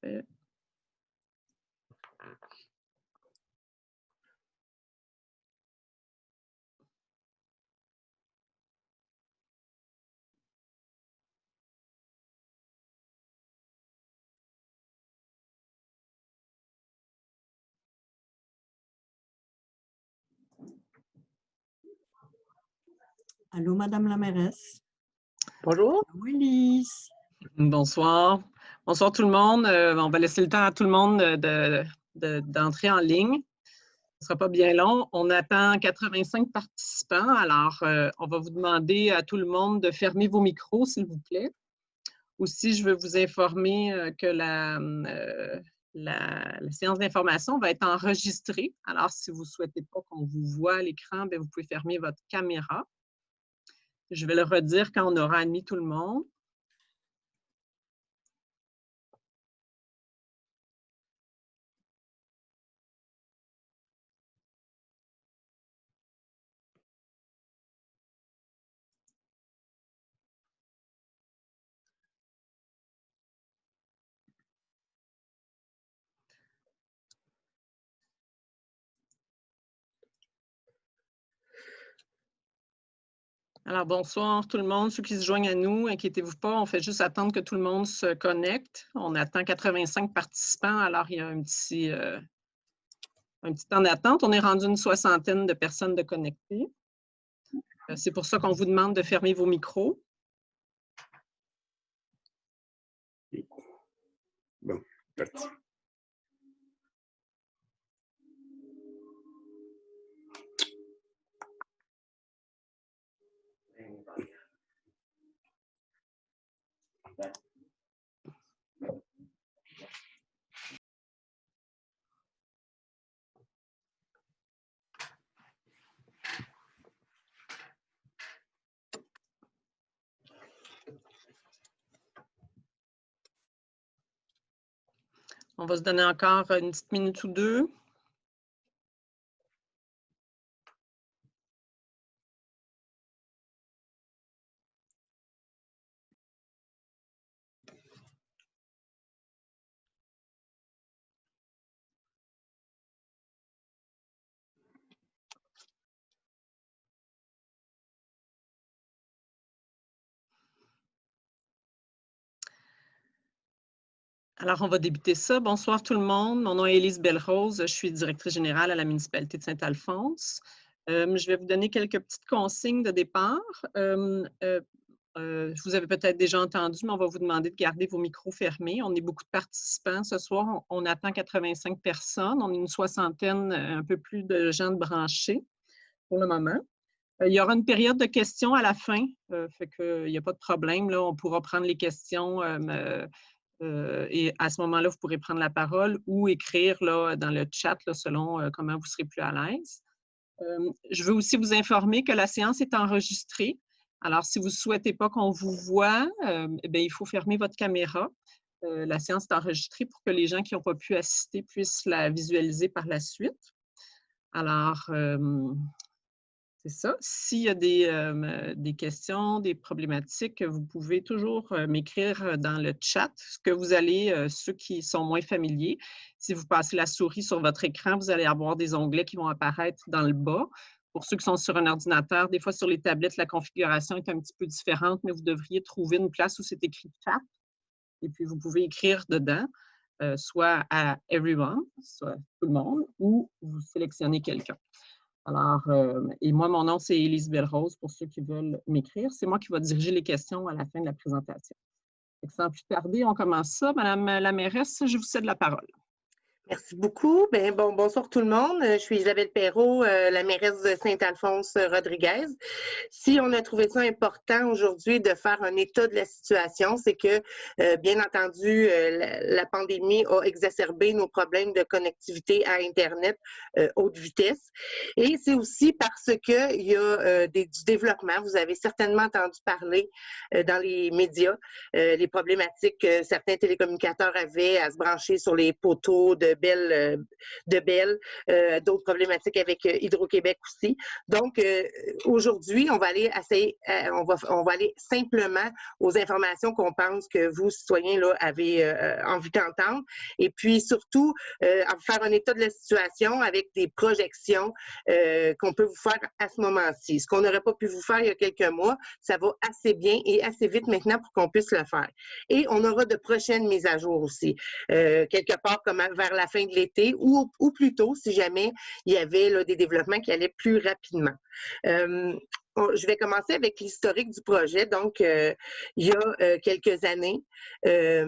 Parfait. Allô, Madame la mairesse. Bonjour. Allô, Élise. Bonsoir. Bonsoir tout le monde. On va laisser le temps à tout le monde d'entrer en ligne. Ce ne sera pas bien long. On attend 85 participants. Alors, on va vous demander à tout le monde de fermer vos micros, s'il vous plaît. Aussi, je veux vous informer que la séance d'information va être enregistrée. Alors, si vous ne souhaitez pas qu'on vous voit à l'écran, vous pouvez fermer votre caméra. Je vais le redire quand on aura admis tout le monde. Alors, bonsoir tout le monde. Ceux qui se joignent à nous, inquiétez-vous pas, on fait juste attendre que tout le monde se connecte. On attend 85 participants, alors il y a un petit temps d'attente. On est rendu une soixantaine de personnes de connectées. C'est pour ça qu'on vous demande de fermer vos micros. Bon, parti. On va se donner encore une petite minute ou deux. Alors, on va débuter ça. Bonsoir tout le monde. Mon nom est Élise Belrose. Je suis directrice générale à la municipalité de Saint-Alphonse. Je vais vous donner quelques petites consignes de départ. Vous avez peut-être déjà entendu, mais on va vous demander de garder vos micros fermés. On est beaucoup de participants. Ce soir, on attend 85 personnes. On est une soixantaine, un peu plus de gens de branchés pour le moment. Il y aura une période de questions à la fin, fait qu'il n'y a pas de problème. Là, on pourra prendre les questions et à ce moment-là, vous pourrez prendre la parole ou écrire là, dans le chat là, selon comment vous serez plus à l'aise. Je veux aussi vous informer que la séance est enregistrée. Alors, si vous ne souhaitez pas qu'on vous voit, il faut fermer votre caméra. La séance est enregistrée pour que les gens qui n'ont pas pu assister puissent la visualiser par la suite. Alors, c'est ça. S'il y a des questions, des problématiques, vous pouvez toujours m'écrire dans le chat ce que vous allez, ceux qui sont moins familiers. Si vous passez la souris sur votre écran, vous allez avoir des onglets qui vont apparaître dans le bas. Pour ceux qui sont sur un ordinateur, des fois sur les tablettes, la configuration est un petit peu différente, mais vous devriez trouver une place où c'est écrit « Chat » et puis vous pouvez écrire dedans, soit à « Everyone », soit tout le monde, ou vous sélectionnez quelqu'un. Alors, et moi, mon nom, c'est Élise Belrose, pour ceux qui veulent m'écrire. C'est moi qui vais diriger les questions à la fin de la présentation. Sans plus tarder, on commence ça. Madame la mairesse, je vous cède la parole. Merci beaucoup. Bonsoir tout le monde. Je suis Isabelle Perrault, la mairesse de Saint-Alphonse-Rodriguez. Si on a trouvé ça important aujourd'hui de faire un état de la situation, c'est que, bien entendu, la pandémie a exacerbé nos problèmes de connectivité à Internet haute vitesse. Et c'est aussi parce qu'il y a du développement. Vous avez certainement entendu parler dans les médias les problématiques que certains télécommunicateurs avaient à se brancher sur les poteaux de Bell, d'autres problématiques avec Hydro-Québec aussi. Donc, aujourd'hui, on va aller on va aller simplement aux informations qu'on pense que vous, citoyens, là, avez envie d'entendre. Et puis, surtout, faire un état de la situation avec des projections qu'on peut vous faire à ce moment-ci. Ce qu'on n'aurait pas pu vous faire il y a quelques mois, ça va assez bien et assez vite maintenant pour qu'on puisse le faire. Et on aura de prochaines mises à jour aussi, quelque part comme vers la fin de l'été ou plus tôt, si jamais il y avait là, des développements qui allaient plus rapidement. Je vais commencer avec l'historique du projet. Donc, il y a quelques années, les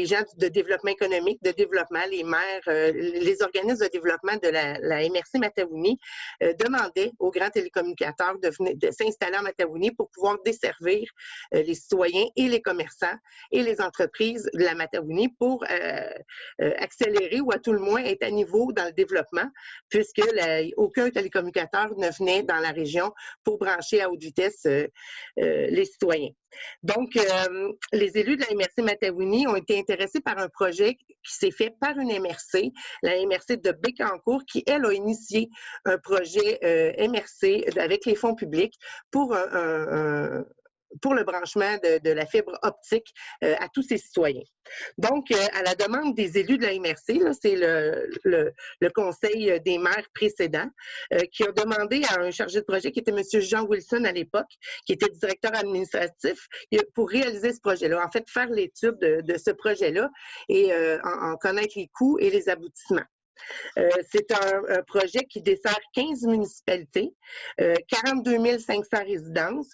gens de développement économique, de développement, les maires, les organismes de développement de la MRC Mataouni demandaient aux grands télécommunicateurs de s'installer en Mataouni pour pouvoir desservir les citoyens et les commerçants et les entreprises de la Mataouni pour accélérer ou à tout le moins être à niveau dans le développement, puisque aucun télécommunicateur ne venait dans la région pour brancher à haute vitesse les citoyens. Donc, les élus de la MRC Mataouni ont été intéressés par un projet qui s'est fait par une MRC, la MRC de Bécancour, qui, elle, a initié un projet MRC avec les fonds publics pour le branchement de la fibre optique à tous ses citoyens. Donc, à la demande des élus de la MRC, c'est le conseil des maires précédent qui a demandé à un chargé de projet qui était M. Jean Wilson à l'époque, qui était directeur administratif, pour réaliser ce projet-là, en fait, faire l'étude de ce projet-là et en connaître les coûts et les aboutissements. C'est un projet qui dessert 15 municipalités, 42 500 résidences,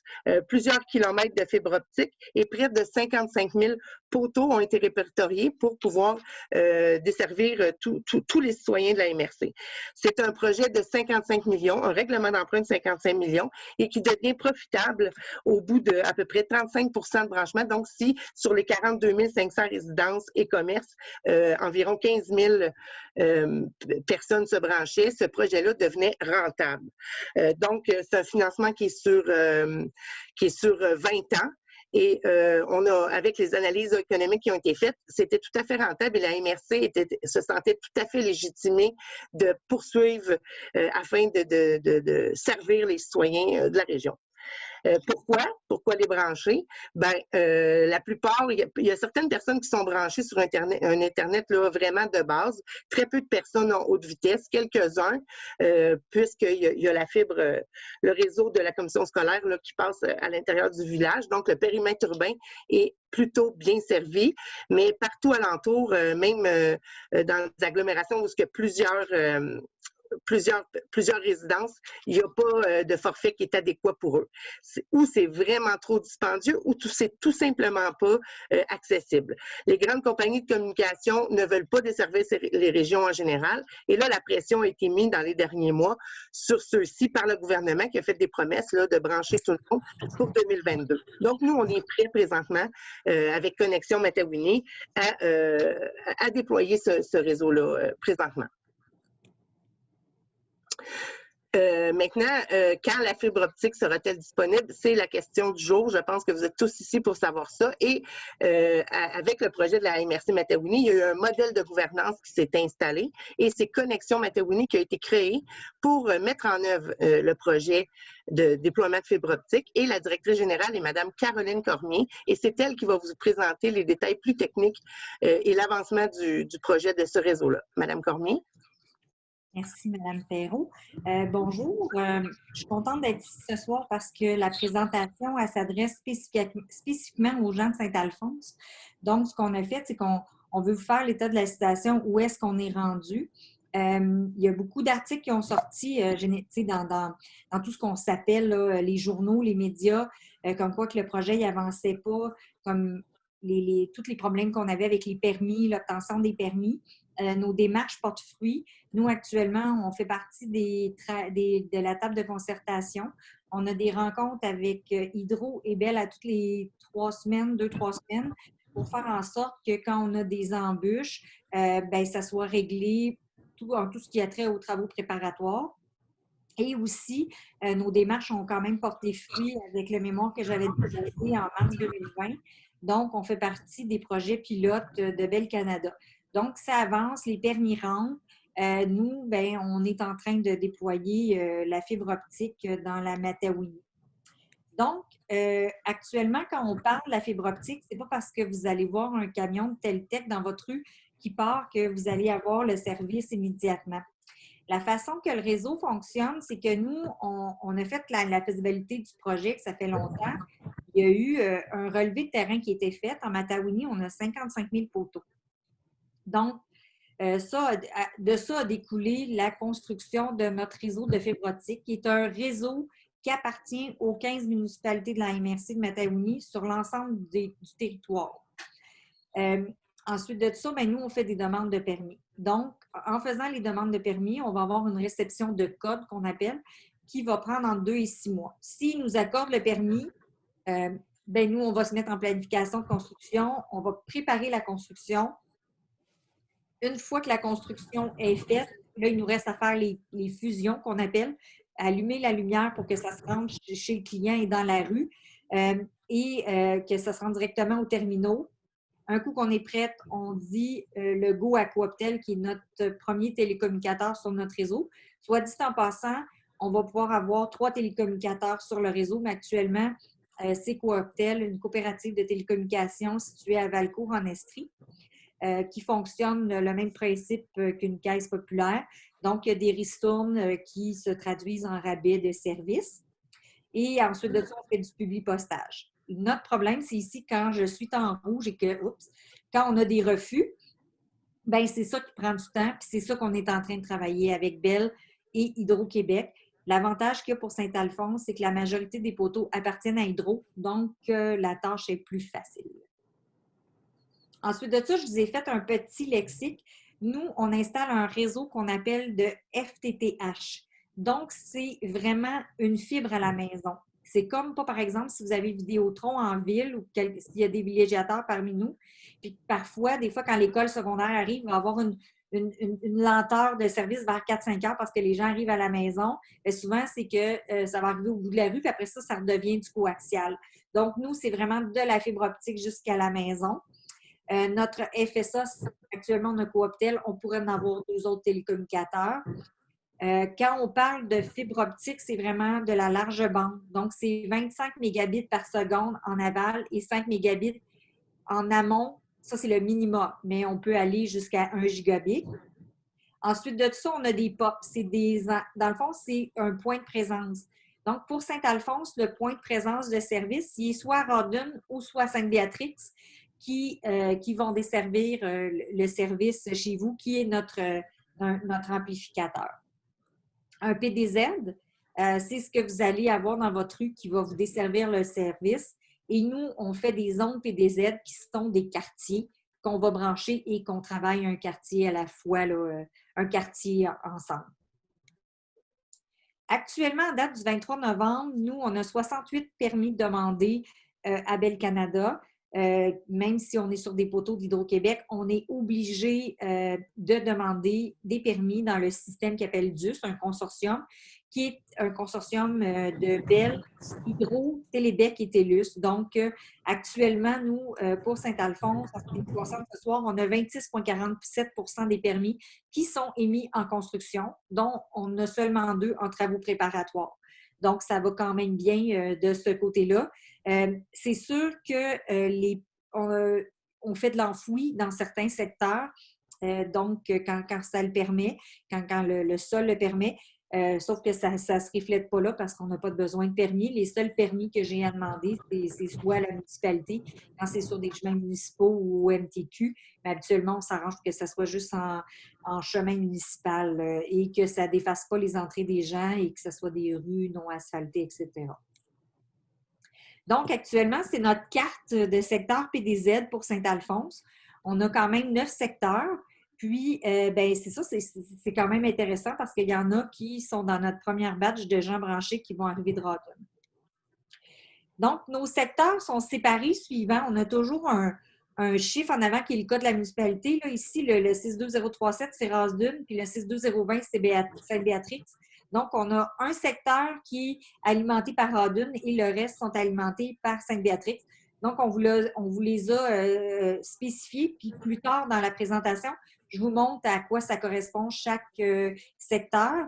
plusieurs kilomètres de fibre optique et près de 55 000 poteaux ont été répertoriés pour pouvoir desservir tous les citoyens de la MRC. C'est un projet de 55 millions, un règlement d'emprunt de 55 millions et qui devient profitable au bout de à peu près 35 de branchement. Donc, si sur les 42 500 résidences et commerces, environ 15 000 personnes se branchaient, ce projet-là devenait rentable. Donc, c'est un financement qui est sur 20 ans. Et avec les analyses économiques qui ont été faites, c'était tout à fait rentable et la MRC se sentait tout à fait légitimée de poursuivre afin de servir les citoyens de la région. Pourquoi les brancher? La plupart, il y a certaines personnes qui sont branchées sur un Internet là, vraiment de base. Très peu de personnes en haute vitesse, quelques-uns, puisqu'il y a la fibre, le réseau de la commission scolaire là, qui passe à l'intérieur du village. Donc, le périmètre urbain est plutôt bien servi, mais partout alentour, même dans les agglomérations où il y a plusieurs résidences, il n'y a pas de forfait qui est adéquat pour eux. Ou c'est vraiment trop dispendieux ou c'est tout simplement pas accessible. Les grandes compagnies de communication ne veulent pas desservir les régions en général. Et là, la pression a été mise dans les derniers mois sur ceux-ci par le gouvernement qui a fait des promesses là, de brancher tout le monde pour 2022. Donc, nous, on est prêts présentement avec Connexion Mataouni à déployer ce réseau-là présentement. Maintenant, quand la fibre optique sera-t-elle disponible? C'est la question du jour. Je pense que vous êtes tous ici pour savoir ça. Et avec le projet de la MRC Mataouni, il y a eu un modèle de gouvernance qui s'est installé et c'est Connexion Mataouni qui a été créé pour mettre en œuvre le projet de déploiement de fibre optique. Et la directrice générale est Mme Caroline Cormier et c'est elle qui va vous présenter les détails plus techniques et l'avancement du projet de ce réseau-là. Mme Cormier? Merci, Mme Perrault. Bonjour. Je suis contente d'être ici ce soir parce que la présentation, elle s'adresse spécifiquement aux gens de Saint-Alphonse. Donc, ce qu'on a fait, c'est qu'on veut vous faire l'état de la situation, où est-ce qu'on est rendu. Il y a beaucoup d'articles qui ont sorti dans tout ce qu'on s'appelle les journaux, les médias, comme quoi que le projet n'avançait pas, comme tous les problèmes qu'on avait avec les permis, l'obtention des permis. Nos démarches portent fruit. Nous, actuellement, on fait partie de la table de concertation. On a des rencontres avec Hydro et Bell à toutes les 2-3 semaines, pour faire en sorte que quand on a des embûches, ça soit réglé en tout ce qui a trait aux travaux préparatoires. Et aussi, nos démarches ont quand même porté fruit avec le mémoire que j'avais déposé en mars 2020. Donc, on fait partie des projets pilotes de Bell Canada. Donc, ça avance, les permis rentrent. Nous, ben, on est en train de déployer la fibre optique dans la Mataouini. Donc, actuellement, quand on parle de la fibre optique, c'est pas parce que vous allez voir un camion de Teltec dans votre rue qui part que vous allez avoir le service immédiatement. La façon que le réseau fonctionne, c'est que nous, on a fait la faisabilité du projet, que ça fait longtemps. Il y a eu un relevé de terrain qui a été fait. En Mataouini, on a 55 000 poteaux. Donc, de ça a découlé la construction de notre réseau de fibre optique, qui est un réseau qui appartient aux 15 municipalités de la MRC de Mataouini sur l'ensemble du territoire. Ensuite de ça, bien, nous, on fait des demandes de permis. Donc, en faisant les demandes de permis, on va avoir une réception de code qu'on appelle, qui va prendre entre 2 et 6 mois. S'ils nous accordent le permis, bien, nous, on va se mettre en planification de construction, on va préparer la construction. Une fois que la construction est faite, là, il nous reste à faire les fusions qu'on appelle, allumer la lumière pour que ça se rende chez le client et dans la rue et que ça se rende directement aux terminaux. Un coup qu'on est prête, on dit le go à Cooptel, qui est notre premier télécommunicateur sur notre réseau. Soit dit en passant, on va pouvoir avoir 3 télécommunicateurs sur le réseau, mais actuellement, c'est Cooptel, une coopérative de télécommunications située à Valcourt, en Estrie. Qui fonctionne le même principe qu'une caisse populaire. Donc, il y a des ristournes qui se traduisent en rabais de services. Et ensuite de ça, on fait du publipostage. Notre problème, c'est ici, quand je suis en rouge et que, quand on a des refus, bien, c'est ça qui prend du temps, puis c'est ça qu'on est en train de travailler avec Bell et Hydro-Québec. L'avantage qu'il y a pour Saint-Alphonse, c'est que la majorité des poteaux appartiennent à Hydro, donc la tâche est plus facile. Ensuite de ça, je vous ai fait un petit lexique. Nous, on installe un réseau qu'on appelle de FTTH. Donc, c'est vraiment une fibre à la maison. C'est comme pas, par exemple, si vous avez Vidéotron en ville ou s'il y a des villégiateurs parmi nous, puis parfois, des fois, quand l'école secondaire arrive, il va y avoir une lenteur de service vers 4-5 heures parce que les gens arrivent à la maison. Et souvent, c'est que ça va arriver au bout de la rue, puis après ça, ça redevient du coaxial. Donc, nous, c'est vraiment de la fibre optique jusqu'à la maison. Notre FSA, actuellement, on a Cooptel, on pourrait en avoir 2 autres télécommunicateurs. Quand on parle de fibre optique, c'est vraiment de la large bande. Donc, c'est 25 mégabits par seconde en aval et 5 mégabits en amont. Ça, c'est le minimum, mais on peut aller jusqu'à 1 gigabit. Ensuite de ça, on a des POP. Dans le fond, c'est un point de présence. Donc, pour Saint-Alphonse, le point de présence de service, il est soit à Rawdon ou soit à Sainte-Béatrix qui vont desservir le service chez vous, qui est notre amplificateur. Un PDZ, c'est ce que vous allez avoir dans votre rue qui va vous desservir le service. Et nous, on fait des zones PDZ qui sont des quartiers qu'on va brancher et qu'on travaille un quartier à la fois, là, un quartier ensemble. Actuellement, en date du 23 novembre, nous, on a 68 permis demandés à Bell Canada. Même si on est sur des poteaux d'Hydro-Québec, on est obligé de demander des permis dans le système qui s'appelle DUS, un consortium, qui est un consortium de Bell, Hydro, Télébec et TELUS. Donc, actuellement, nous, pour Saint-Alphonse, en ce qui nous concerne ce soir, on a 26,47 % des permis qui sont émis en construction, dont on a seulement 2 en travaux préparatoires. Donc, ça va quand même bien de ce côté-là. C'est sûr que on fait de l'enfoui dans certains secteurs, donc quand ça le permet, quand le sol le permet, sauf que ça ne se reflète pas là parce qu'on n'a pas besoin de permis. Les seuls permis que j'ai à demander, c'est soit à la municipalité, quand c'est sur des chemins municipaux ou au MTQ, mais habituellement, on s'arrange pour que ça soit juste en chemin municipal et que ça ne défasse pas les entrées des gens et que ce soit des rues non asphaltées, etc. Donc, actuellement, c'est notre carte de secteur PDZ pour Saint-Alphonse. On a quand même 9 secteurs. Puis, ben c'est ça, c'est quand même intéressant parce qu'il y en a qui sont dans notre première batch de gens branchés qui vont arriver de Rawdon. Donc, nos secteurs sont séparés suivant. On a toujours un chiffre en avant qui est le cas de la municipalité. Là, ici, le 62037, c'est Rawdon, puis le 62020, c'est Sainte-Béatrix. Donc, on a un secteur qui est alimenté par Rawdon et le reste sont alimentés par Sainte-Béatrix. Donc, on vous les a spécifiés. Puis plus tard dans la présentation, je vous montre à quoi ça correspond chaque secteur.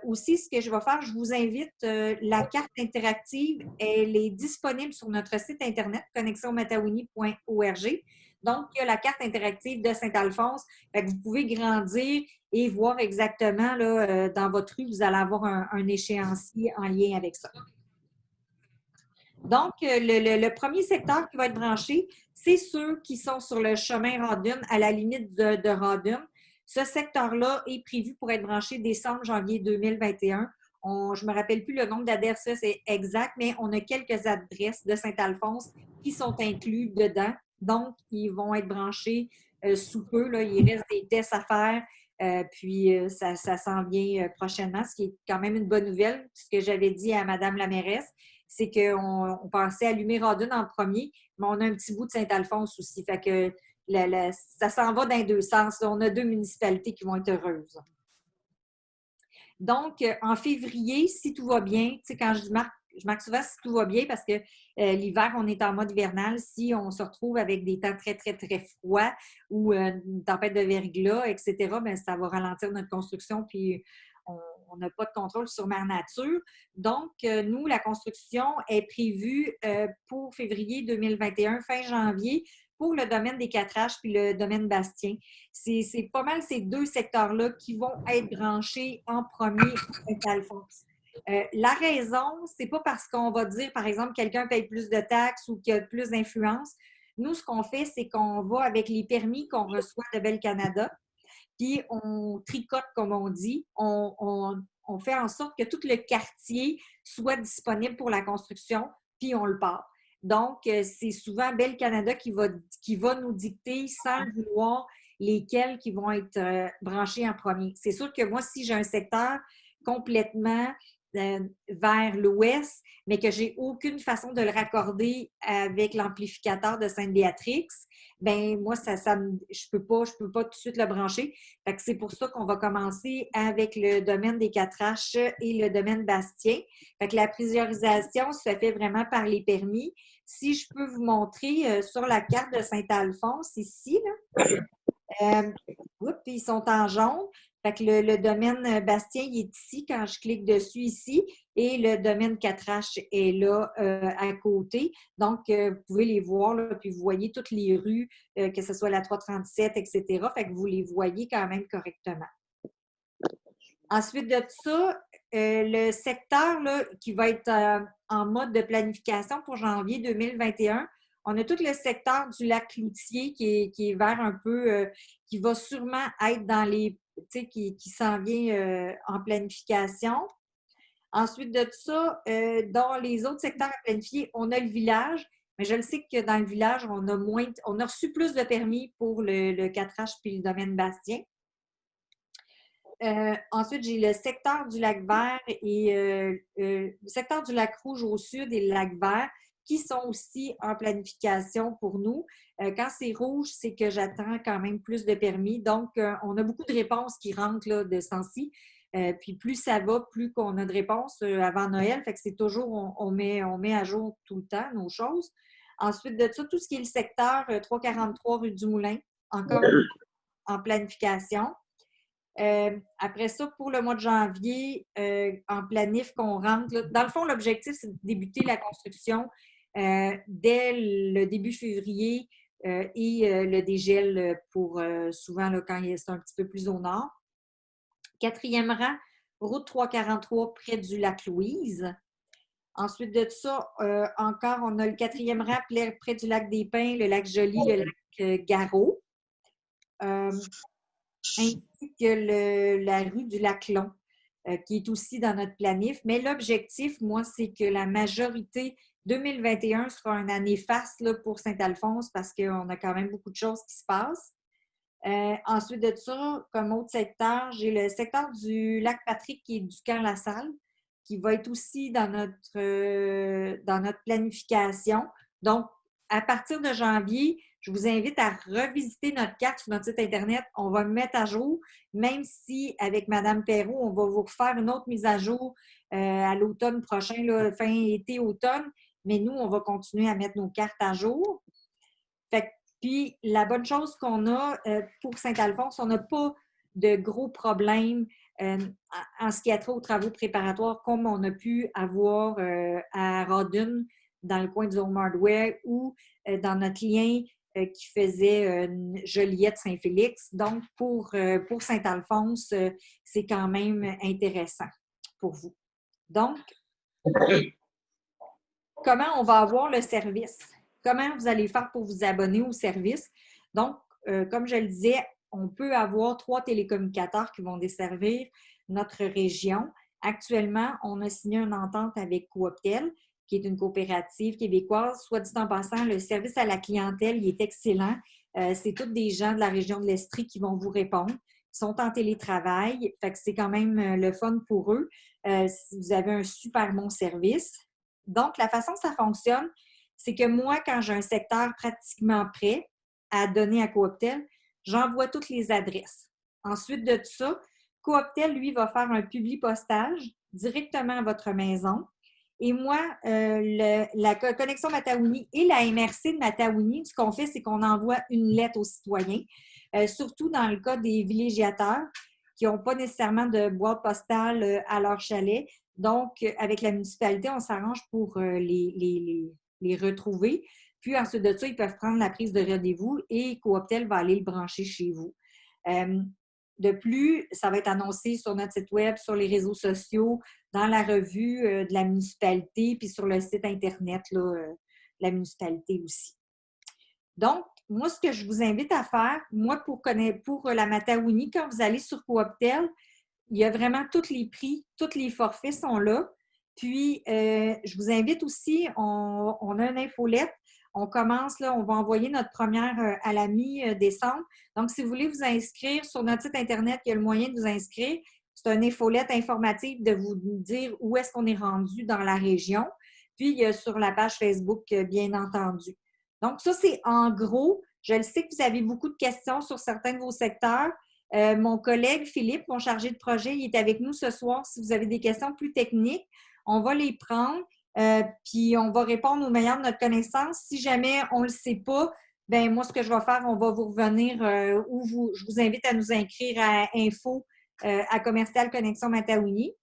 Aussi, ce que je vais faire, je vous invite, la carte interactive, elle est disponible sur notre site Internet, connexionmatawini.org. Donc, il y a la carte interactive de Saint-Alphonse. Vous pouvez grandir et voir exactement là, dans votre rue, vous allez avoir un échéancier en lien avec ça. Donc, le premier secteur qui va être branché, c'est ceux qui sont sur le chemin Radun, à la limite de Radun. Ce secteur-là est prévu pour être branché décembre-janvier 2021. Je ne me rappelle plus le nombre d'adresses, c'est exact, mais on a quelques adresses de Saint-Alphonse qui sont inclus dedans. Donc, ils vont être branchés sous peu. Là. Il reste des tests à faire. Puis, ça s'en vient prochainement, ce qui est quand même une bonne nouvelle. Ce que j'avais dit à Mme la mairesse, c'est qu'on pensait allumer Radun en premier, mais on a un petit bout de Saint-Alphonse aussi. Fait que ça s'en va dans les deux sens. Là. On a 2 municipalités qui vont être heureuses. Donc, en février, si tout va bien, tu sais, quand je marque souvent si tout va bien parce que l'hiver, on est en mode hivernal. Si on se retrouve avec des temps très, très, très froids ou une tempête de verglas, etc., bien, ça va ralentir notre construction puis on n'a pas de contrôle sur Mère Nature. Donc, nous, la construction est prévue pour février 2021, fin janvier, pour le domaine des 4H puis le domaine Bastien. C'est pas mal ces 2 secteurs-là qui vont être branchés en premier à Saint-Alphonse. La raison, c'est pas parce qu'on va dire, par exemple, quelqu'un paye plus de taxes ou qu'il y a plus d'influence. Nous, ce qu'on fait, c'est qu'on va avec les permis qu'on reçoit de Bell Canada, puis on tricote, comme on dit. On fait en sorte que tout le quartier soit disponible pour la construction, puis on le part. Donc, c'est souvent Bell Canada qui va nous dicter, sans vouloir, lesquels qui vont être branchés en premier. C'est sûr que moi, si j'ai un secteur complètement vers l'ouest, mais que j'ai aucune façon de le raccorder avec l'amplificateur de Sainte-Béatrix, ben moi, je peux pas tout de suite le brancher. Fait que c'est pour ça qu'on va commencer avec le domaine des 4H et le domaine Bastien. Fait que la priorisation se fait vraiment par les permis. Si je peux vous montrer sur la carte de Saint-Alphonse, ici, là, ils sont en jaune. Fait que le domaine Bastien, il est ici quand je clique dessus ici et le domaine 4H est là à côté. Donc, vous pouvez les voir, là, puis vous voyez toutes les rues, que ce soit la 337, etc. Fait que vous les voyez quand même correctement. Ensuite de ça, le secteur là, qui va être en mode de planification pour janvier 2021, on a tout le secteur du lac Cloutier qui est vert un peu, qui va sûrement être dans les, tu sais, qui s'en vient en planification. Ensuite de ça, dans les autres secteurs à planifier, on a le village, mais je le sais que dans le village, on a reçu plus de permis pour le 4H puis le domaine Bastien. Ensuite, j'ai le secteur du lac Vert et le secteur du lac Rouge au sud et le lac Vert qui sont aussi en planification pour nous. Quand c'est rouge, c'est que j'attends quand même plus de permis. Donc, on a beaucoup de réponses qui rentrent là, de ce temps-ci. Puis plus ça va, plus qu'on a de réponses avant Noël. Fait que c'est toujours, on met à jour tout le temps nos choses. Ensuite de ça, tout ce qui est le secteur 343 rue du Moulin, encore en planification. Après ça, pour le mois de janvier, en planif qu'on rentre, là, dans le fond, l'objectif, c'est de débuter la construction dès le début février et le dégel pour souvent là, quand c'est un petit peu plus au nord. 4e rang, route 343 près du lac Louise. Ensuite de ça, encore, on a le 4e rang près du lac des Pins, le lac Joly, le lac Garot. Ainsi que la rue du Lac-Long, qui est aussi dans notre planif. Mais l'objectif, moi, c'est que la majorité 2021 sera une année faste là, pour Saint-Alphonse parce qu'on a quand même beaucoup de choses qui se passent. Ensuite de ça, comme autre secteur, j'ai le secteur du Lac-Patrick qui est du Camp-la-Salle, qui va être aussi dans notre planification. Donc, à partir de janvier, je vous invite à revisiter notre carte sur notre site Internet. On va le mettre à jour, même si avec Mme Perrault, on va vous refaire une autre mise à jour à l'automne prochain, là, fin été-automne. mais nous, on va continuer à mettre nos cartes à jour. Puis, la bonne chose qu'on a pour Saint-Alphonse, on n'a pas de gros problèmes en ce qui a trait aux travaux préparatoires comme on a pu avoir à Rawdon, dans le coin du Home Hardware, ou dans notre lien qui faisait Joliette-Saint-Félix. Donc, pour Saint-Alphonse, c'est quand même intéressant pour vous. Donc, comment on va avoir le service? Comment vous allez faire pour vous abonner au service? Donc, comme je le disais, on peut avoir 3 télécommunicateurs qui vont desservir notre région. Actuellement, on a signé une entente avec Cooptel, qui est une coopérative québécoise. Soit dit en passant, le service à la clientèle, il est excellent. C'est tous des gens de la région de l'Estrie qui vont vous répondre. Ils sont en télétravail, fait que c'est quand même le fun pour eux. Vous avez un super bon service. Donc, la façon que ça fonctionne, c'est que moi, quand j'ai un secteur pratiquement prêt à donner à Cooptel, j'envoie toutes les adresses. Ensuite de ça, Cooptel, lui, va faire un publipostage directement à votre maison. Et moi, la connexion Mataouni et la MRC de Mataouni, ce qu'on fait, c'est qu'on envoie une lettre aux citoyens, surtout dans le cas des villégiateurs qui n'ont pas nécessairement de boîte postale à leur chalet. Donc, avec la municipalité, on s'arrange pour les retrouver. Puis, ensuite de ça, ils peuvent prendre la prise de rendez-vous et Cooptel va aller le brancher chez vous. De plus, ça va être annoncé sur notre site web, sur les réseaux sociaux, dans la revue de la municipalité, puis sur le site Internet là, de la municipalité aussi. Donc, moi, ce que je vous invite à faire, moi, pour la Mataouni, quand vous allez sur Cooptel, il y a vraiment tous les prix, tous les forfaits sont là. Puis, je vous invite aussi, on a une infolette. On commence, là, on va envoyer notre première à la mi-décembre. Donc, si vous voulez vous inscrire sur notre site Internet, il y a le moyen de vous inscrire. C'est une infolette informative de vous dire où est-ce qu'on est rendu dans la région. Puis, il y a sur la page Facebook, bien entendu. Donc, ça, c'est en gros. Je le sais que vous avez beaucoup de questions sur certains de vos secteurs. Mon collègue Philippe, mon chargé de projet, il est avec nous ce soir. Si vous avez des questions plus techniques, on va les prendre. Puis on va répondre au meilleur de notre connaissance. Si jamais on ne le sait pas, bien moi, ce que je vais faire, on va vous revenir je vous invite à nous inscrire à info à Commercial Connexion Mataouni.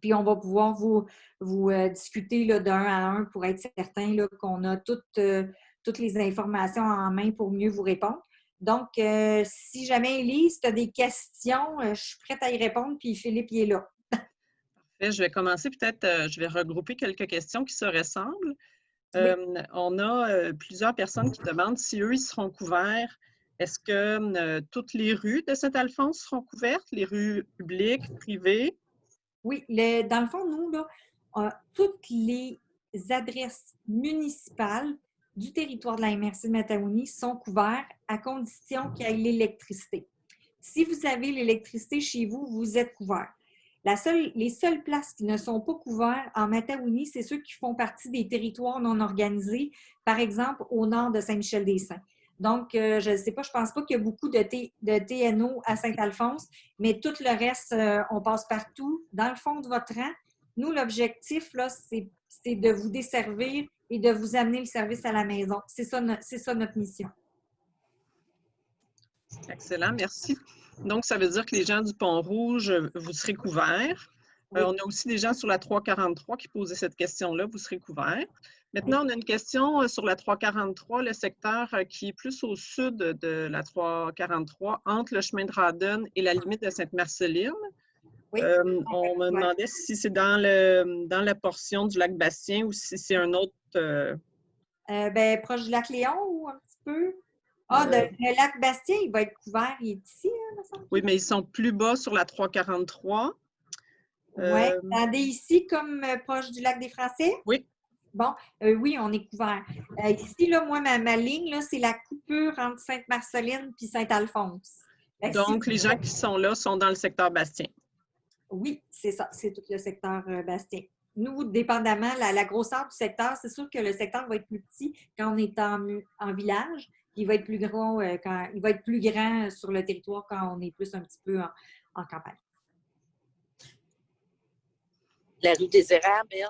Puis on va pouvoir vous discuter là, d'un à un pour être certain là, qu'on a toutes les informations en main pour mieux vous répondre. Donc, si jamais, Élise, tu as des questions, je suis prête à y répondre, puis Philippe, il est là. Je vais commencer peut-être, je vais regrouper quelques questions qui se ressemblent. On a plusieurs personnes qui demandent si eux, ils seront couverts. Est-ce que toutes les rues de Saint-Alphonse seront couvertes, les rues publiques, privées? Oui, dans le fond, nous, là, toutes les adresses municipales du territoire de la MRC de Mataouni sont couvertes à condition qu'il y ait l'électricité. Si vous avez l'électricité chez vous, vous êtes couvert. Les seules places qui ne sont pas couvertes en Mataouni, c'est ceux qui font partie des territoires non organisés, par exemple au nord de Saint-Michel-des-Saints. Donc, je ne sais pas, je ne pense pas qu'il y a beaucoup de TNO à Saint-Alphonse, mais tout le reste, on passe partout. Dans le fond de votre rang, nous, l'objectif, là, c'est de vous desservir et de vous amener le service à la maison. C'est ça notre mission. Excellent, merci. Donc, ça veut dire que les gens du Pont-Rouge, vous serez couverts. Oui. On a aussi des gens sur la 343 qui posaient cette question-là, vous serez couverts. Maintenant, on a une question sur la 343, le secteur qui est plus au sud de la 343, entre le chemin de Rawdon et la limite de Sainte-Marceline. Oui. On me demandait si c'est dans la portion du lac Bastien ou si c'est un autre... Proche du lac Léon ou un petit peu? Le lac Bastien, il va être couvert, il est ici, hein, me semble. Oui, mais ils sont plus bas sur la 343. Oui, attendez, ici, comme proche du lac des Français? Oui. Bon, oui, on est couvert. Ici, là, moi, ma ligne, là, c'est la coupure entre Sainte-Marceline et Saint-Alphonse. Donc, les gens qui sont là sont dans le secteur Bastien. Oui, c'est ça, c'est tout le secteur Bastien. Nous, dépendamment, la grosseur du secteur, c'est sûr que le secteur va être plus petit quand on est en village, puis il va être plus gros il va être plus grand sur le territoire quand on est plus un petit peu en campagne. La rue des Érables, elle?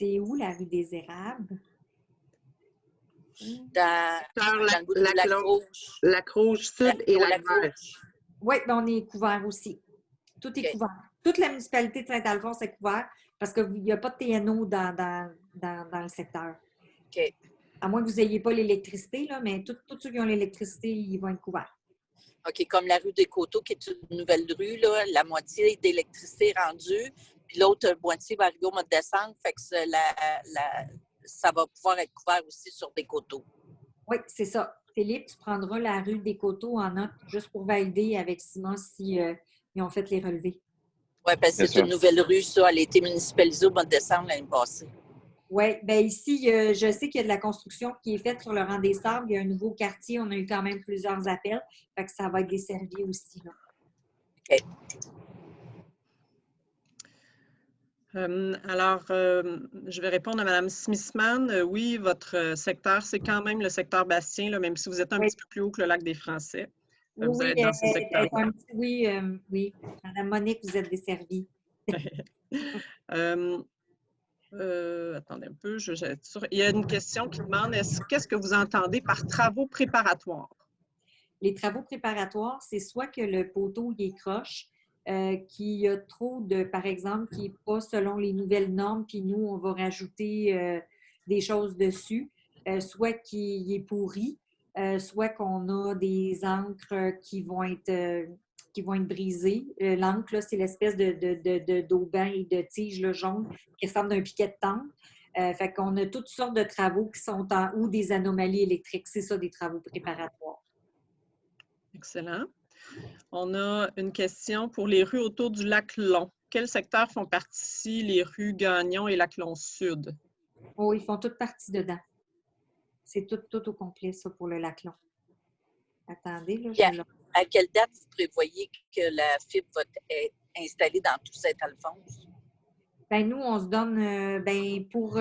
C'est où la rue des Érables? Dans le bout de Lac-Rouge. Lac-Rouge Sud et Lac-Vert. Oui, ben on est couvert aussi. Tout est couvert. Toute la municipalité de Saint-Alphonse est couverte parce qu'il n'y a pas de TNO dans le secteur. OK. À moins que vous n'ayez pas l'électricité, là, mais tous ceux qui ont l'électricité, ils vont être couverts. OK, comme la rue des Coteaux, qui est une nouvelle rue, là, la moitié d'électricité est rendue, puis l'autre moitié va arriver au mois de décembre, fait que ça va pouvoir être couvert aussi sur des coteaux. Oui, c'est ça. Philippe, tu prendras la rue des Coteaux en note juste pour valider avec Simon si ils ont fait les relevés. Oui, parce que c'est une nouvelle rue, ça. Elle a été municipalisée au mois de décembre l'année passée. Oui, bien ici, je sais qu'il y a de la construction qui est faite sur le rang des Sables. Il y a un nouveau quartier. On a eu quand même plusieurs appels. Fait que ça va être desservi aussi. Là. OK. Alors, je vais répondre à Mme Smithman. Oui, votre secteur, c'est quand même le secteur Bastien, là, même si vous êtes un petit peu plus haut que le lac des Français. Vous allez être dans ces secteurs. Oui, oui. Mme Monique, vous êtes desservie. Attendez un peu, il y a une question qui demande qu'est-ce que vous entendez par travaux préparatoires? Les travaux préparatoires, c'est soit que le poteau il est croche, qu'il y a trop de, par exemple, qui n'est pas selon les nouvelles normes, puis nous, on va rajouter des choses dessus, soit qu'il est pourri, soit qu'on a des encres qui vont être brisées. L'encre, là, c'est l'espèce d'auban et de tige là, jaune qui ressemble d'un piquet de tente. Fait qu'on a toutes sortes de travaux qui sont ou des anomalies électriques. C'est ça, des travaux préparatoires. Excellent. On a une question pour les rues autour du lac Long. Quels secteurs font partie les rues Gagnon et lac Long Sud? Oh, ils font toutes partie dedans. C'est tout au complet, ça, pour le lac Long. Attendez, là, à quelle date vous prévoyez que la fibre va être installée dans tout Saint-Alphonse? Bien, nous, on se donne, pour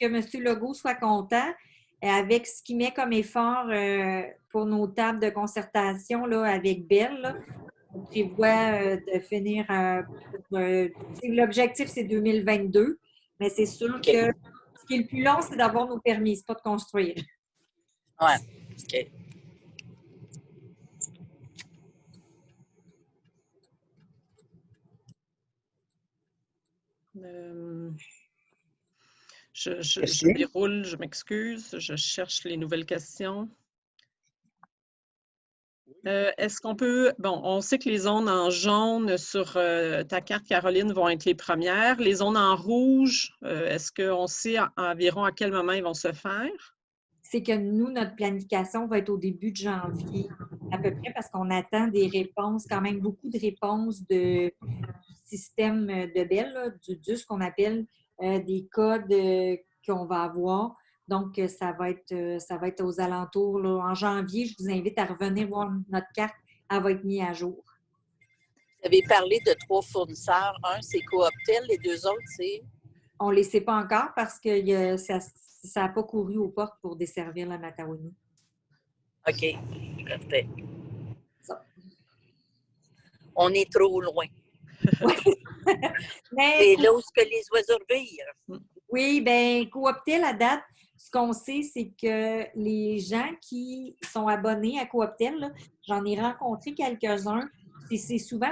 que M. Legault soit content, avec ce qu'il met comme effort pour nos tables de concertation là, avec Belle, là, on prévoit de finir l'objectif, c'est 2022, mais c'est sûr que ce qui est le plus long, c'est d'avoir nos permis, c'est pas de construire. Oui, OK. Je déroule, je m'excuse, je cherche les nouvelles questions. Est-ce qu'on peut... Bon, on sait que les zones en jaune sur ta carte, Caroline, vont être les premières. Les zones en rouge, est-ce qu'on sait environ à quel moment ils vont se faire? C'est que nous, notre planification va être au début de janvier, à peu près, parce qu'on attend des réponses, quand même beaucoup de réponses du système de Bell, là, du DUS qu'on appelle, des codes qu'on va avoir. Donc, ça va être aux alentours. Là. En janvier, je vous invite à revenir voir notre carte. Elle va être mise à jour. Vous avez parlé de 3 fournisseurs. Un, c'est Cooptel. Les 2 autres, c'est? On ne les sait pas encore parce que ça n'a pas couru aux portes pour desservir la Matawini. OK. Parfait. On est trop loin. Oui. C'est là où les oiseaux virent. Oui, bien, Cooptel, à date, ce qu'on sait, c'est que les gens qui sont abonnés à Cooptel, j'en ai rencontré quelques-uns,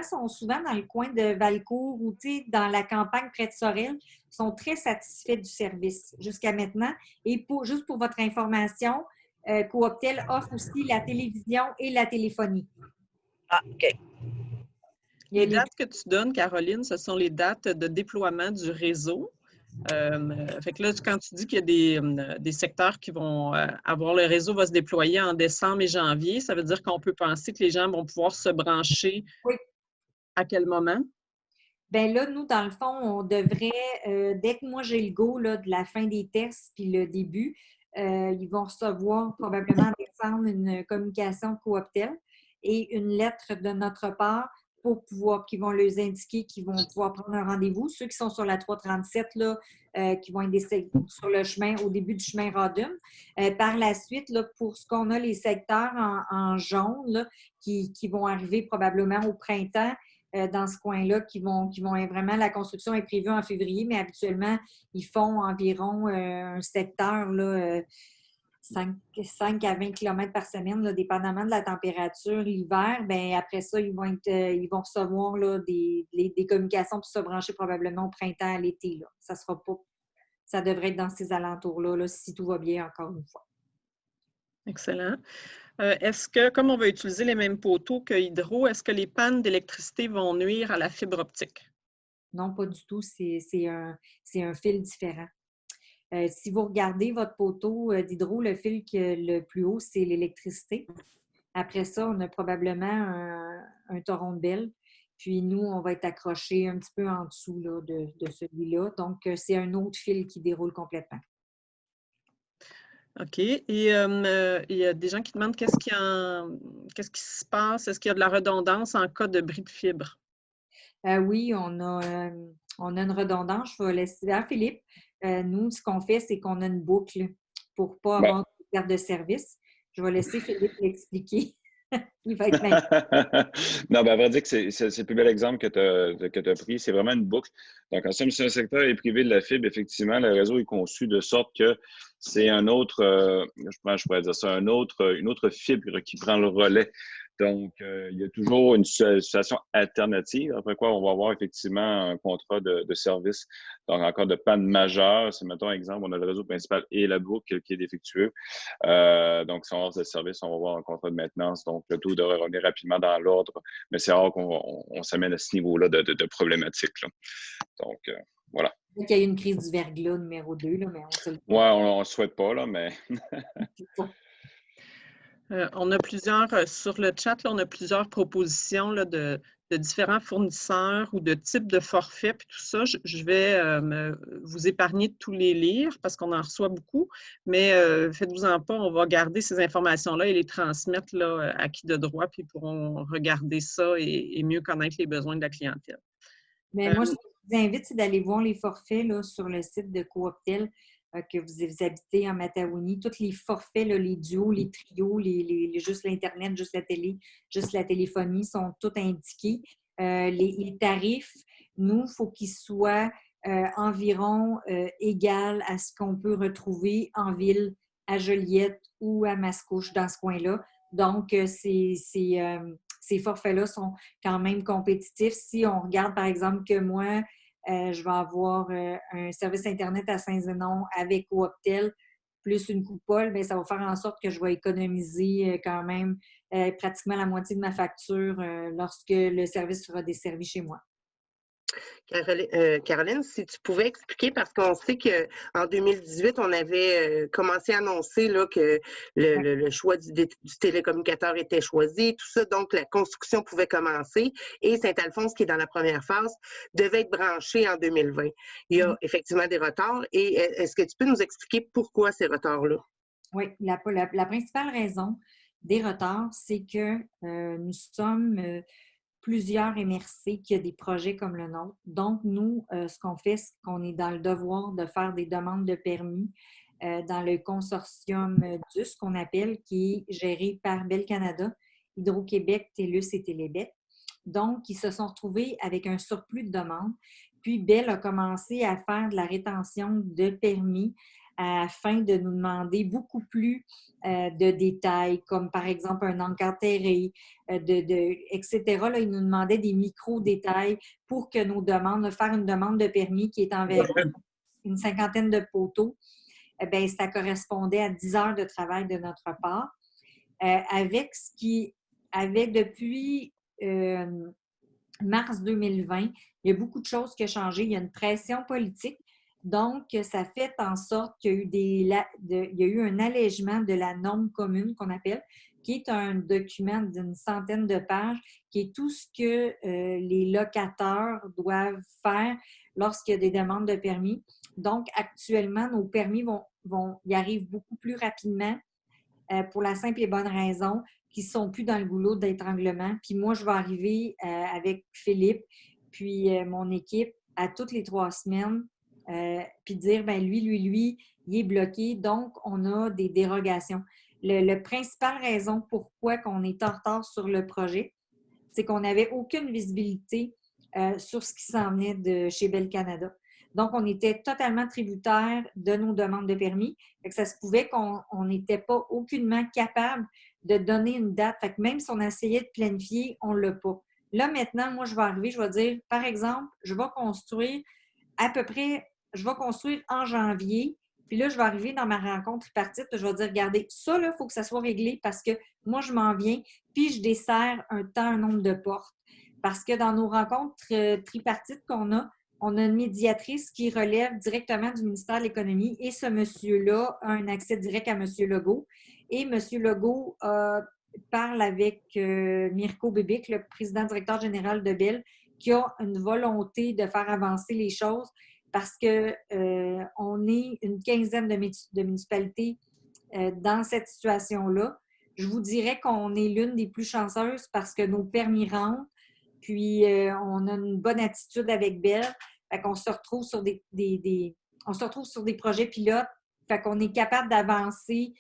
sont souvent dans le coin de Valcourt ou dans la campagne près de Sorel, sont très satisfaits du service jusqu'à maintenant. Et juste pour votre information, Cooptel offre aussi la télévision et la téléphonie. Ah, OK. Les dates que tu donnes, Caroline, ce sont les dates de déploiement du réseau. Fait que là, quand tu dis qu'il y a des secteurs qui vont avoir le réseau va se déployer en décembre et janvier, ça veut dire qu'on peut penser que les gens vont pouvoir se brancher à quel moment? Bien là, nous, dans le fond, on devrait, dès que moi j'ai le go là, de la fin des tests puis le début, ils vont recevoir probablement en décembre une communication Cooptel et une lettre de notre part qui vont leur indiquer qu'ils vont pouvoir prendre un rendez-vous. Ceux qui sont sur la 337, là, qui vont être sur le chemin, au début du chemin Rodum. Par la suite, là, pour ce qu'on a, les secteurs en jaune, là, qui vont arriver probablement au printemps, dans ce coin-là qui vont vraiment, la construction est prévue en février, mais habituellement, ils font environ un secteur, là, 5 à 20 km par semaine, là, dépendamment de la température. L'hiver, bien, après ça, ils vont recevoir là, des communications pour se brancher probablement au printemps, à l'été. Là. Ça devrait être dans ces alentours-là, là, si tout va bien, encore une fois. Excellent. Est-ce que, comme on va utiliser les mêmes poteaux que Hydro, est-ce que les pannes d'électricité vont nuire à la fibre optique? Non, pas du tout. C'est un fil différent. Si vous regardez votre poteau d'Hydro, le fil le plus haut, c'est l'électricité. Après ça, on a probablement un torrent-de-belle. Puis nous, on va être accroché un petit peu en dessous là, de celui-là. Donc, c'est un autre fil qui déroule complètement. OK. Et il y a des gens qui demandent qu'est-ce qui se passe? Est-ce qu'il y a de la redondance en cas de bris de fibre? Oui, on a une redondance. Je vais laisser à Philippe. Nous, ce qu'on fait, c'est qu'on a une boucle pour ne pas avoir de perte de service. Je vais laisser Philippe l'expliquer. Il va être même. Non, ben, à vrai dire que c'est le plus bel exemple que tu as pris. C'est vraiment une boucle. Donc, en somme, si un secteur est privé de la fibre, effectivement, le réseau est conçu de sorte que c'est un autre, je pourrais dire ça, une autre fibre qui prend le relais. Donc, il y a toujours une situation alternative, après quoi on va avoir effectivement un contrat de service. Donc, en cas de panne majeure, c'est, mettons, exemple, on a le réseau principal et la boucle qui est défectueux. Donc, si on lance le service, on va avoir un contrat de maintenance. Donc, le tout devrait revenir rapidement dans l'ordre, mais c'est rare qu'on s'amène à ce niveau-là de problématique. Là. Donc, voilà. Il y a eu une crise du verglas numéro 2, là, mais on se le dit. Oui, on ne le souhaite pas, là, mais... On a plusieurs, sur le chat, là, on a plusieurs propositions là, de différents fournisseurs ou de types de forfaits, puis tout ça. Je vais vous épargner de tous les lire parce qu'on en reçoit beaucoup, mais faites-vous-en pas, on va garder ces informations-là et les transmettre là, à qui de droit, puis ils pourront regarder ça et mieux connaître les besoins de la clientèle. Mais moi, ce que je vous invite, c'est d'aller voir les forfaits là, sur le site de Cooptel. Que vous habitez en Mataouini, tous les forfaits, là, les duos, les trios, juste l'Internet, juste la télé, juste la téléphonie sont tous indiqués. Les tarifs, nous, il faut qu'ils soient environ égal à ce qu'on peut retrouver en ville, à Joliette ou à Mascouche, dans ce coin-là. Donc, ces forfaits-là sont quand même compétitifs. Si on regarde, par exemple, que moi, je vais avoir un service Internet à Saint-Zénon avec Cooptel, plus une coupole, bien, ça va faire en sorte que je vais économiser quand même pratiquement la moitié de ma facture lorsque le service sera desservi chez moi. Caroline, si tu pouvais expliquer, parce qu'on sait qu'en 2018, on avait commencé à annoncer là, que le choix du télécommunicateur était choisi, tout ça, donc la construction pouvait commencer et Saint-Alphonse, qui est dans la première phase, devait être branché en 2020. Il y a effectivement des retards et est-ce que tu peux nous expliquer pourquoi ces retards-là? Oui, la principale raison des retards, c'est que nous sommes plusieurs MRC qui ont des projets comme le nôtre. Donc, nous, ce qu'on fait, c'est qu'on est dans le devoir de faire des demandes de permis dans le consortium DUS, qu'on appelle, qui est géré par Bell Canada, Hydro-Québec, TELUS et Télébet. Donc, ils se sont retrouvés avec un surplus de demandes. Puis, Bell a commencé à faire de la rétention de permis afin de nous demander beaucoup plus de détails, comme par exemple un encarteré, etc. Là, ils nous demandaient des micro-détails pour que nos demandes, faire une demande de permis qui est environ une 50aine de poteaux, bien, ça correspondait à 10 heures de travail de notre part. Avec depuis mars 2020, il y a beaucoup de choses qui ont changé. Il y a une pression politique. Donc, ça fait en sorte qu'il y a eu un allègement de la norme commune qu'on appelle, qui est un document d'une 100aine de pages, qui est tout ce que les locataires doivent faire lorsqu'il y a des demandes de permis. Donc, actuellement, nos permis y arrivent beaucoup plus rapidement pour la simple et bonne raison qu'ils ne sont plus dans le goulot d'étranglement. Puis moi, je vais arriver avec Philippe, puis mon équipe, à toutes les 3 semaines, puis dire, bien, lui, il est bloqué. Donc, on a des dérogations. La principale raison pourquoi on est en retard sur le projet, c'est qu'on n'avait aucune visibilité sur ce qui s'en venait de chez Bell Canada. Donc, on était totalement tributaire de nos demandes de permis. Fait que ça se pouvait qu'on n'était pas aucunement capable de donner une date. Fait que même si on essayait de planifier, on ne l'a pas. Là, maintenant, moi, je vais arriver, je vais dire, par exemple, je vais construire en janvier. Puis là, je vais arriver dans ma rencontre tripartite, je vais dire, regardez, ça, là, il faut que ça soit réglé parce que moi, je m'en viens, puis je desserre un nombre de portes. Parce que dans nos rencontres tripartites qu'on a, on a une médiatrice qui relève directement du ministère de l'Économie et ce monsieur-là a un accès direct à M. Legault. Et M. Legault parle avec Mirko Bibic, le président-directeur général de Bell, qui a une volonté de faire avancer les choses parce qu'on est une quinzaine de municipalités dans cette situation-là. Je vous dirais qu'on est l'une des plus chanceuses parce que nos permis rentrent, puis on a une bonne attitude avec Bell. Fait qu'on se retrouve sur on se retrouve sur des projets pilotes. Fait qu'on est capable d'avancer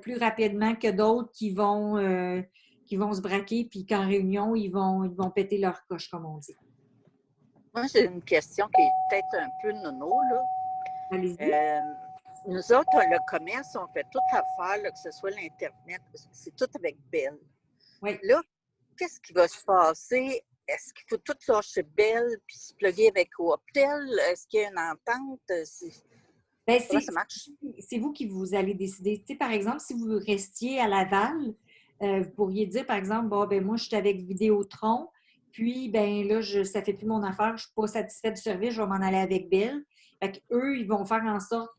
plus rapidement que d'autres qui vont se braquer puis qu'en réunion, ils vont péter leur coche, comme on dit. Moi, j'ai une question qui est peut-être un peu nono, là. Allez-y. Nous autres, le commerce, on fait toute affaire, là, que ce soit l'Internet, c'est tout avec Bell. Oui. Là, qu'est-ce qui va se passer? Est-ce qu'il faut tout lâcher Bell puis se plugger avec Cooptel? Est-ce qu'il y a une entente? Comment ça marche? C'est vous qui vous allez décider. Tu sais, par exemple, si vous restiez à Laval, vous pourriez dire, par exemple, bon, ben moi, je suis avec Vidéotron, puis, ben là, ça ne fait plus mon affaire, je ne suis pas satisfait du service, je vais m'en aller avec Bell. Fait qu'eux, ils vont faire en sorte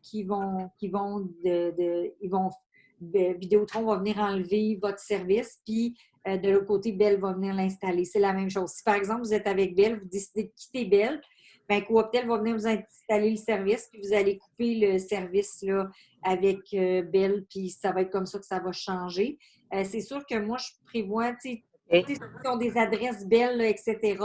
Vidéotron va venir enlever votre service, puis de l'autre côté, Bell va venir l'installer. C'est la même chose. Si, par exemple, vous êtes avec Bell, vous décidez de quitter Bell, bien, Cooptel va venir vous installer le service, puis vous allez couper le service là, avec Bell, puis ça va être comme ça que ça va changer. C'est sûr que moi, je prévois, tu sais, ceux qui ont des adresses Bell, là, etc.,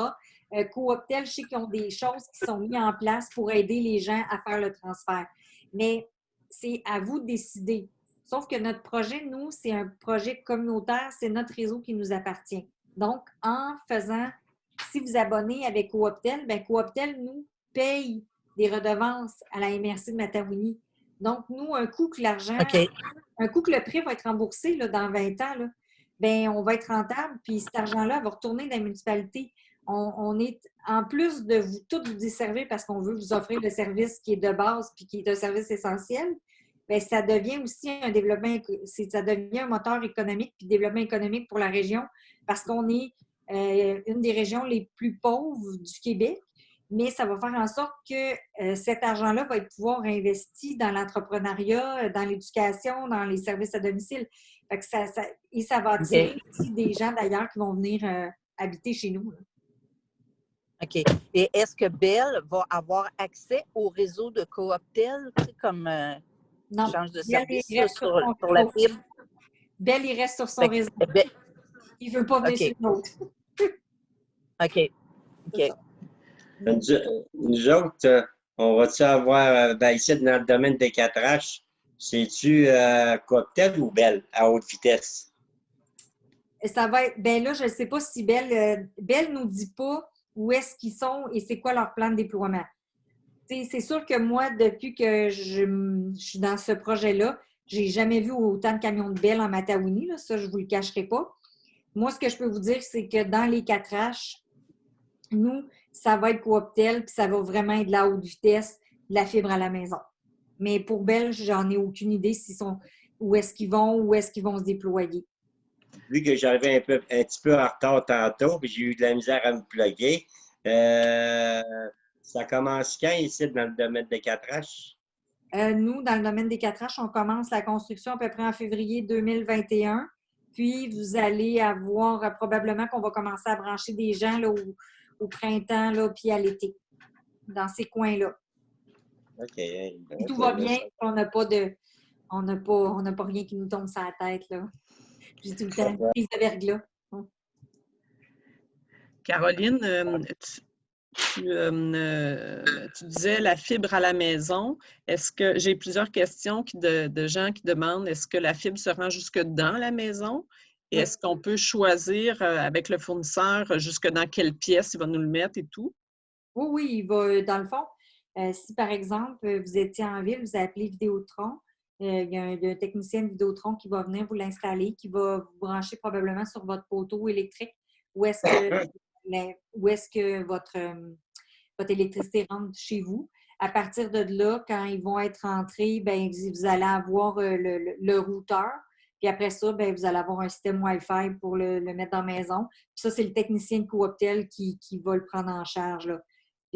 Cooptel, je sais qu'ils ont des choses qui sont mises en place pour aider les gens à faire le transfert. Mais c'est à vous de décider. Sauf que notre projet, nous, c'est un projet communautaire, c'est notre réseau qui nous appartient. Donc, si vous abonnez avec Cooptel, bien, Cooptel nous paye des redevances à la MRC de Matawini. Donc, nous, un coup que le prêt va être remboursé là, dans 20 ans, là, bien, on va être rentable, puis cet argent-là va retourner dans la municipalité. On est, en plus de vous desservir parce qu'on veut vous offrir le service qui est de base puis qui est un service essentiel, bien, ça devient aussi ça devient un moteur économique puis développement économique pour la région parce qu'on est une des régions les plus pauvres du Québec, mais ça va faire en sorte que cet argent-là va pouvoir investi dans l'entrepreneuriat, dans l'éducation, dans les services à domicile. Fait que ça va attirer aussi des gens d'ailleurs qui vont venir habiter chez nous. Là. OK. Et est-ce que Bell va avoir accès au réseau de Cooptel, tu sais, comme change de service sur la fibre? Bell, il reste sur son réseau. Il ne veut pas venir chez l'autre. OK. Nous autres, on va-tu avoir, ici, dans le domaine des 4H, c'est-tu Cooptel ou Bell à haute vitesse? Ça va être, ben là, je ne sais pas si Bell ne nous dit pas où est-ce qu'ils sont et c'est quoi leur plan de déploiement. C'est sûr que moi, depuis que je suis dans ce projet-là, je n'ai jamais vu autant de camions de Bell en Matawini, là, ça, je ne vous le cacherai pas. Moi, ce que je peux vous dire, c'est que dans les 4H, nous, ça va être Cooptel, puis ça va vraiment être de la haute vitesse, de la fibre à la maison. Mais pour Bell, j'en ai aucune idée où est-ce qu'ils vont se déployer. Vu que j'arrivais un petit peu en retard tantôt, puis j'ai eu de la misère à me plugger, ça commence quand ici dans le domaine des 4H? Nous, dans le domaine des 4H, on commence la construction à peu près en février 2021. Puis, vous allez avoir probablement qu'on va commencer à brancher des gens là, au printemps, là, puis à l'été, dans ces coins-là. OK. Si tout va bien, on n'a pas rien qui nous tombe sur la tête, là. J'ai tout le temps une prise de verglas. Caroline, tu disais la fibre à la maison. Est-ce que j'ai plusieurs questions de gens qui demandent est-ce que la fibre se rend jusque dans la maison Et est-ce qu'on peut choisir avec le fournisseur jusque dans quelle pièce il va nous le mettre et tout? Oui, oui, il va, dans le fond, si par exemple, vous étiez en ville, vous appelez Vidéotron, il y a un technicien de Vidéotron qui va venir vous l'installer, qui va vous brancher probablement sur votre poteau électrique où est-ce que, votre électricité rentre chez vous. À partir de là, quand ils vont être rentrés, bien, vous allez avoir le routeur. Puis après ça, bien, vous allez avoir un système Wi-Fi pour le mettre dans la maison. Puis ça, c'est le technicien de Cooptel qui va le prendre en charge, là.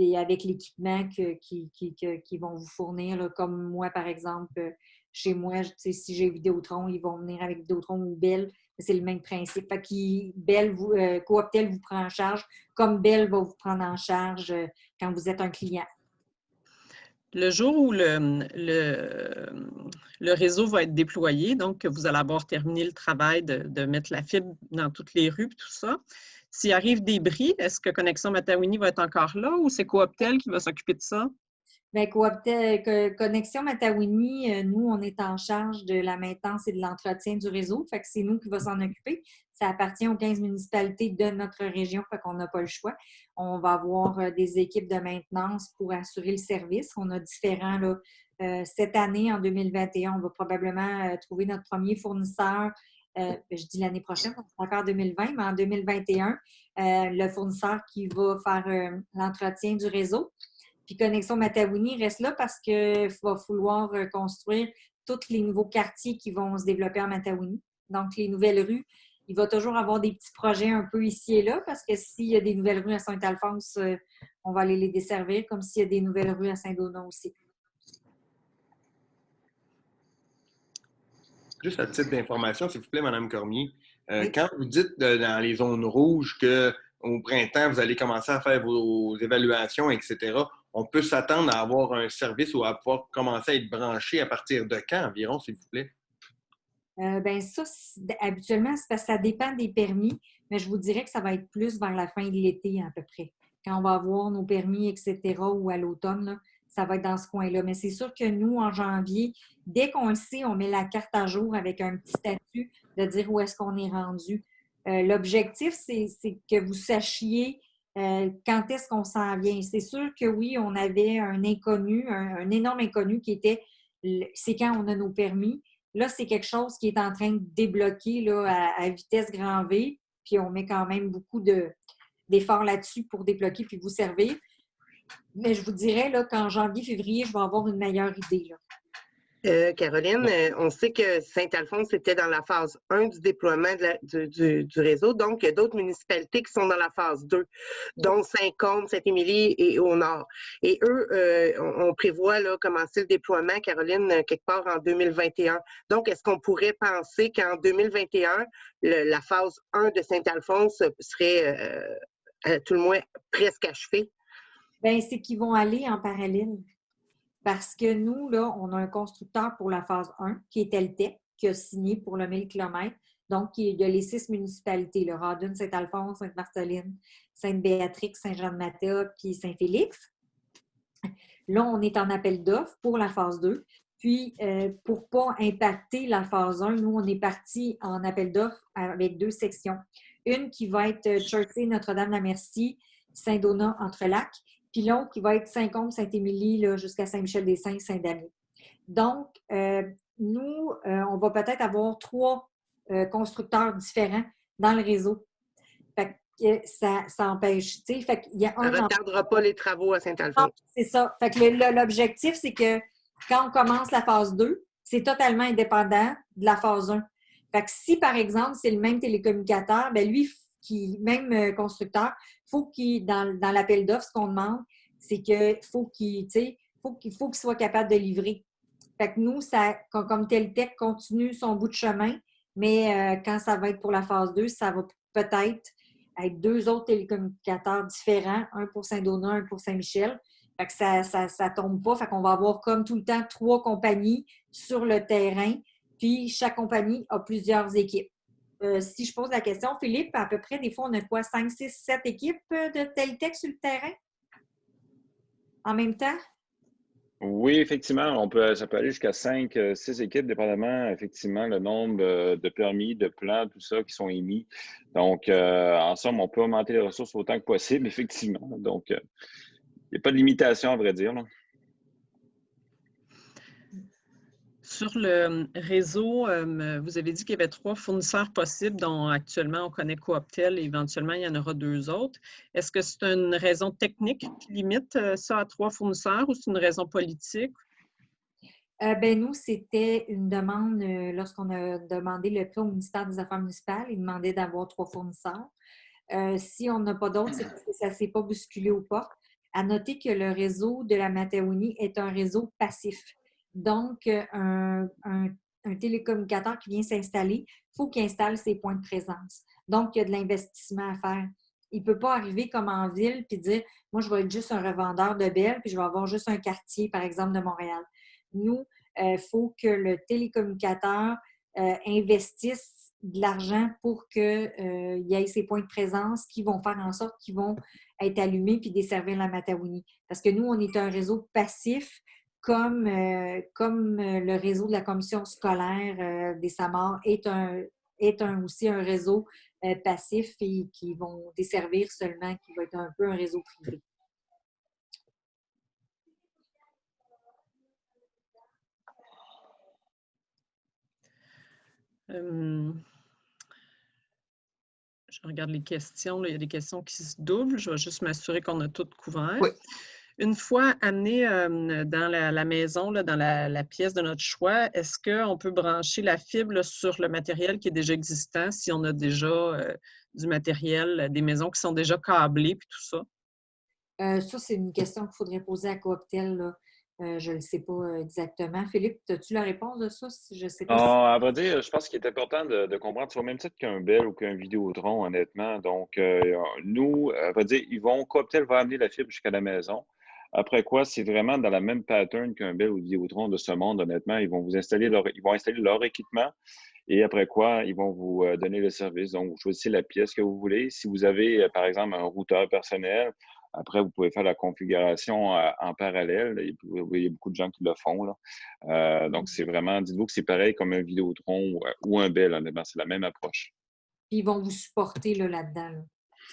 Et avec l'équipement qu'ils vont vous fournir, là, comme moi, par exemple, chez moi, si j'ai Vidéotron, ils vont venir avec Vidéotron ou Bell. C'est le même principe. Fait que Cooptel vous prend en charge, comme Bell va vous prendre en charge quand vous êtes un client. Le jour où le réseau va être déployé, donc que vous allez avoir terminé le travail de mettre la fibre dans toutes les rues et tout ça, s'il arrive des bris, est-ce que Connexion Matawini va être encore là ou c'est Cooptel qui va s'occuper de ça? Bien, Connexion Matawini, nous, on est en charge de la maintenance et de l'entretien du réseau. Fait que c'est nous qui va s'en occuper. Ça appartient aux 15 municipalités de notre région, fait qu'on n'a pas le choix. On va avoir des équipes de maintenance pour assurer le service. On a différents, là, cette année, en 2021, on va probablement trouver notre premier fournisseur. Je dis l'année prochaine, c'est encore 2020, mais en 2021, le fournisseur qui va faire l'entretien du réseau. Puis Connexion Matawini reste là parce qu'il va falloir construire tous les nouveaux quartiers qui vont se développer en Matawini. Donc, les nouvelles rues, il va toujours avoir des petits projets un peu ici et là parce que s'il y a des nouvelles rues à Saint-Alphonse, on va aller les desservir, comme s'il y a des nouvelles rues à Saint-Donat aussi. Juste à titre d'information, s'il vous plaît, Mme Cormier, quand vous dites dans les zones rouges qu'au printemps, vous allez commencer à faire vos évaluations, etc., on peut s'attendre à avoir un service ou à pouvoir commencer à être branché à partir de quand environ, s'il vous plaît? Bien, ça, habituellement, c'est parce que ça dépend des permis, mais je vous dirais que ça va être plus vers la fin de l'été à peu près. Quand on va avoir nos permis, etc., ou à l'automne, là, ça va être dans ce coin-là. Mais c'est sûr que nous, en janvier, dès qu'on le sait, on met la carte à jour avec un petit statut de dire où est-ce qu'on est rendu. L'objectif, c'est que vous sachiez quand est-ce qu'on s'en vient. C'est sûr que oui, on avait un inconnu, un énorme inconnu qui était, c'est quand on a nos permis. Là, c'est quelque chose qui est en train de débloquer là, à vitesse grand V, puis on met quand même beaucoup d'efforts là-dessus pour débloquer puis vous servir. Mais je vous dirais là, qu'en janvier, février, je vais avoir une meilleure idée. Là. Caroline, on sait que Saint-Alphonse était dans la phase 1 du déploiement du réseau. Donc, il y a d'autres municipalités qui sont dans la phase 2, dont Saint-Côme, Saint-Émilie et au nord. Et eux, on prévoit là, commencer le déploiement, Caroline, quelque part en 2021. Donc, est-ce qu'on pourrait penser qu'en 2021, la phase 1 de Saint-Alphonse serait, à tout le moins, presque achevée? Bien, c'est qu'ils vont aller en parallèle. Parce que nous, là, on a un constructeur pour la phase 1, qui est Teltec, qui a signé pour le 1000 km. Donc, il y a les 6 municipalités, le Radun, Saint-Alphonse, Sainte-Marceline, Sainte-Béatrix, Saint-Jean-de-Matha, puis Saint-Félix. Là, on est en appel d'offres pour la phase 2. Puis, pour ne pas impacter la phase 1, nous, on est parti en appel d'offres avec 2 sections. Une qui va être Churchill, Notre-Dame-la-Merci, Saint-Donat, Entre-Lacs. Puis l'autre qui va être Saint-Côme, Saint-Émilie, jusqu'à Saint-Michel-des-Saints, Saint-Damien. Donc, nous, on va peut-être avoir 3 constructeurs différents dans le réseau. Fait que ça empêche, tu sais, fait qu'il y a ça ne retardera pas les travaux à Saint-Alphonse. C'est ça. Fait que l'objectif, c'est que quand on commence la phase 2, c'est totalement indépendant de la phase 1. Fait que si, par exemple, c'est le même télécommunicateur, bien lui, même constructeur, faut qu'il, dans l'appel d'offres, ce qu'on demande, c'est qu'il faut qu'il soit capable de livrer. Fait que nous, comme Teltec continue son bout de chemin, mais quand ça va être pour la phase 2, ça va peut-être être 2 autres télécommunicateurs différents, un pour Saint-Donat, un pour Saint-Michel. Fait que ça tombe pas. Fait qu'on va avoir comme tout le temps 3 compagnies sur le terrain, puis chaque compagnie a plusieurs équipes. Si je pose la question, Philippe, à peu près, des fois, on a quoi? 5, 6, 7 équipes de Teltec sur le terrain? En même temps? Oui, effectivement, ça peut aller jusqu'à 5, 6 équipes, dépendamment, effectivement, le nombre de permis, de plans, tout ça qui sont émis. Donc, en somme, on peut augmenter les ressources autant que possible, effectivement. Donc, il n'y a pas de limitation, à vrai dire, là. Sur le réseau, vous avez dit qu'il y avait 3 fournisseurs possibles, dont actuellement on connaît Cooptel et éventuellement il y en aura 2 autres. Est-ce que c'est une raison technique qui limite ça à 3 fournisseurs ou c'est une raison politique? Ben nous, c'était une demande, lorsqu'on a demandé le prêt au ministère des Affaires municipales, il demandait d'avoir 3 fournisseurs. Si on n'a pas d'autres, c'est parce que ça ne s'est pas bousculé aux portes. À noter que le réseau de la Matawini est un réseau passif. Donc, un télécommunicateur qui vient s'installer, il faut qu'il installe ses points de présence. Donc, il y a de l'investissement à faire. Il ne peut pas arriver comme en ville puis dire, moi, je vais être juste un revendeur de belles puis je vais avoir juste un quartier, par exemple, de Montréal. Nous, il faut que le télécommunicateur investisse de l'argent pour qu'il y ait ces points de présence qui vont faire en sorte qu'ils vont être allumés puis desservir la Matawini. Parce que nous, on est un réseau passif comme le réseau de la commission scolaire des Samars est aussi un réseau passif et qui vont desservir seulement, qui va être un peu un réseau privé. Je regarde les questions. Là, il y a des questions qui se doublent. Je vais juste m'assurer qu'on a tout couvert. Oui. Une fois amené dans la maison, là, dans la pièce de notre choix, est-ce qu'on peut brancher la fibre là, sur le matériel qui est déjà existant, si on a déjà du matériel, des maisons qui sont déjà câblées, puis tout ça? Ça, c'est une question qu'il faudrait poser à Cooptel, là. Je ne le sais pas exactement. Philippe, as-tu la réponse de ça? Je ne sais pas. Ah, à vrai dire, je pense qu'il est important de comprendre, c'est au même titre qu'un Bell ou qu'un Vidéotron, honnêtement. Donc, nous, à vrai dire, Cooptel va amener la fibre jusqu'à la maison. Après quoi, c'est vraiment dans la même pattern qu'un Bell ou Vidéotron de ce monde, honnêtement. Ils vont installer leur équipement et après quoi, ils vont vous donner le service. Donc, vous choisissez la pièce que vous voulez. Si vous avez, par exemple, un routeur personnel, après, vous pouvez faire la configuration en parallèle. Il y a beaucoup de gens qui le font, là. Donc, c'est vraiment, dites-vous que c'est pareil comme un Vidéotron ou un Bell, honnêtement. C'est la même approche. Ils vont vous supporter là-dedans.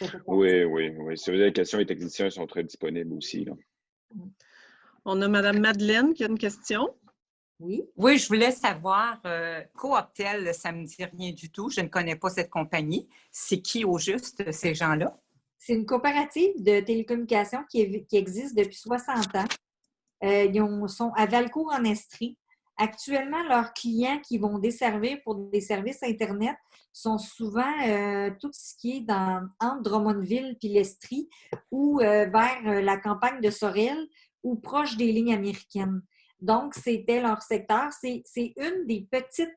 Là. Oui. Si vous avez des questions, les techniciens sont très disponibles aussi, là. On a Mme Madeleine qui a une question. Oui. Oui, je voulais savoir, Cooptel, ça ne me dit rien du tout. Je ne connais pas cette compagnie. C'est qui au juste, ces gens-là? C'est une coopérative de télécommunications qui existe depuis 60 ans. Ils sont à Valcourt en Estrie. Actuellement, leurs clients qui vont desservir pour des services Internet sont souvent tout ce qui est entre Drummondville et l'Estrie ou vers la campagne de Sorel ou proche des lignes américaines. Donc, c'était leur secteur. C'est une des petites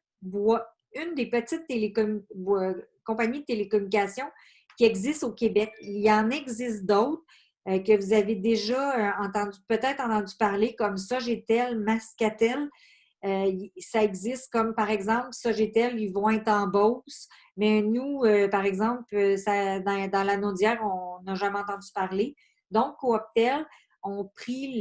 compagnies de télécommunications qui existent au Québec. Il y en existe d'autres que vous avez déjà peut-être entendu parler, comme Sogetel, Mascatel. Ça existe comme, par exemple, Sogetel, ils vont être en Beauce. Mais nous, par exemple, dans la Naudière, on n'a jamais entendu parler. Donc, Cooptel ont pris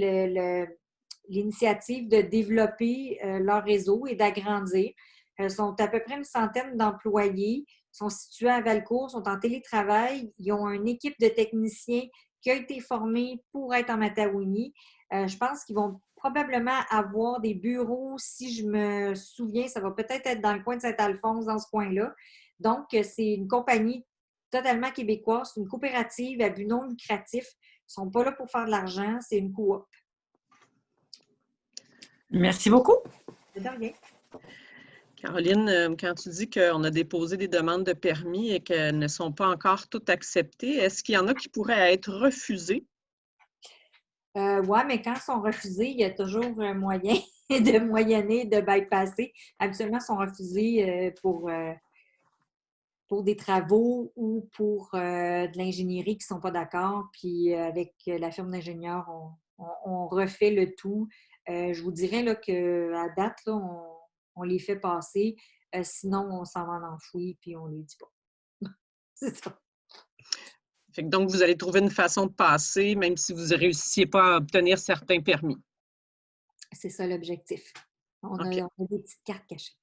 l'initiative de développer leur réseau et d'agrandir. Ils sont à peu près une centaine d'employés, sont situés à Valcourt, sont en télétravail. Ils ont une équipe de techniciens qui a été formée pour être en Matawini. Je pense qu'ils vont probablement avoir des bureaux, si je me souviens, ça va peut-être être dans le coin de Saint-Alphonse, dans ce coin-là. Donc, c'est une compagnie totalement québécoise, c'est une coopérative à but non lucratif. Ils ne sont pas là pour faire de l'argent, c'est une coop. Merci beaucoup. De rien. Caroline, quand tu dis qu'on a déposé des demandes de permis et qu'elles ne sont pas encore toutes acceptées, est-ce qu'il y en a qui pourraient être refusées? Oui, mais quand elles sont refusées, il y a toujours un moyen de moyenner, de bypasser. Habituellement, elles sont refusées pour des travaux ou pour de l'ingénierie qui ne sont pas d'accord. Puis avec la firme d'ingénieurs, on refait le tout. Je vous dirais là, qu'à date, là, on les fait passer. Sinon, on s'en va en enfoui puis on ne les dit pas. C'est ça. Donc, vous allez trouver une façon de passer, même si vous ne réussissiez pas à obtenir certains permis. C'est ça l'objectif. On a des petites cartes cachées.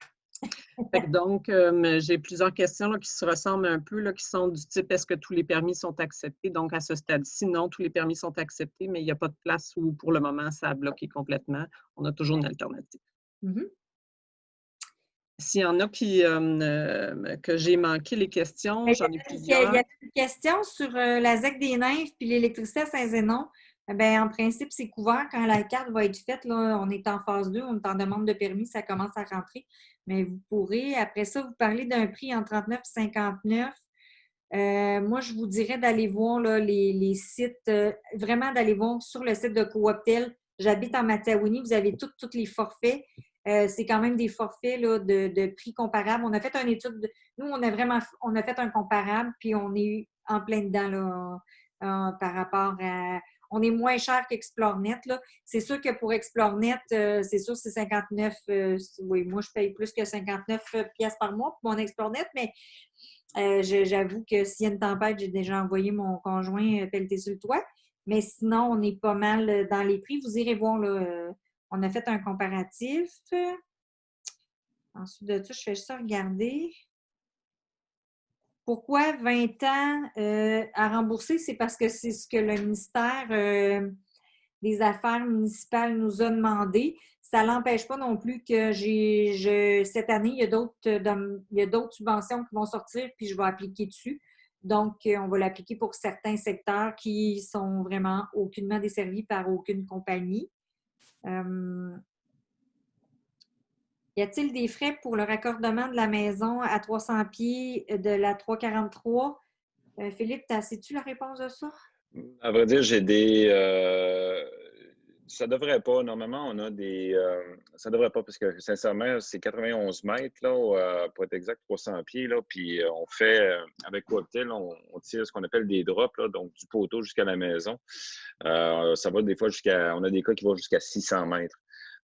Donc, j'ai plusieurs questions là, qui se ressemblent un peu, là, qui sont du type est-ce que tous les permis sont acceptés? Donc, à ce stade-ci, non, tous les permis sont acceptés, mais il n'y a pas de place où, pour le moment, ça a bloqué complètement. On a toujours une alternative. S'il y en a que j'ai manqué les questions, j'en ai plusieurs. Il y a une question sur la ZEC des Nymphes puis l'électricité à Saint-Zénon. En principe, c'est couvert. Quand la carte va être faite, là, on est en phase 2, on est en demande de permis, ça commence à rentrer. Mais vous pourrez, après ça, vous parler d'un prix entre 39 et 59. Moi, je vous dirais d'aller voir là, les sites, vraiment d'aller voir sur le site de Cooptel. J'habite en Mataouini, vous avez tous les forfaits. C'est quand même des forfaits là, de prix comparables. On a fait une étude, nous, on a fait un comparable, puis on est en plein dedans là, par rapport à. On est moins cher qu'ExploreNet. C'est sûr que pour ExploreNet, c'est sûr c'est 59. Oui, moi, je paye plus que 59 piastres par mois pour mon ExploreNet, mais j'avoue que s'il y a une tempête, j'ai déjà envoyé mon conjoint pelleter sur le toit. Mais sinon, on est pas mal dans les prix. Vous irez voir, là, on a fait un comparatif. Ensuite de ça, je fais juste regarder. Pourquoi 20 ans à rembourser? C'est parce que c'est ce que le ministère des Affaires municipales nous a demandé. Ça ne l'empêche pas non plus que cette année, il y a d'autres subventions qui vont sortir, puis je vais appliquer dessus. Donc, on va l'appliquer pour certains secteurs qui sont vraiment aucunement desservis par aucune compagnie. Y a-t-il des frais pour le raccordement de la maison à 300 pieds de la 343? Philippe, sais-tu la réponse de ça? À vrai dire, ça devrait pas. Normalement, on a des. Ça devrait pas, parce que sincèrement, c'est 91 mètres, là, pour être exact, 300 pieds. Là, puis on fait, avec Cooptel, on tire ce qu'on appelle des drops, là, donc du poteau jusqu'à la maison. Ça va des fois on a des cas qui vont jusqu'à 600 mètres.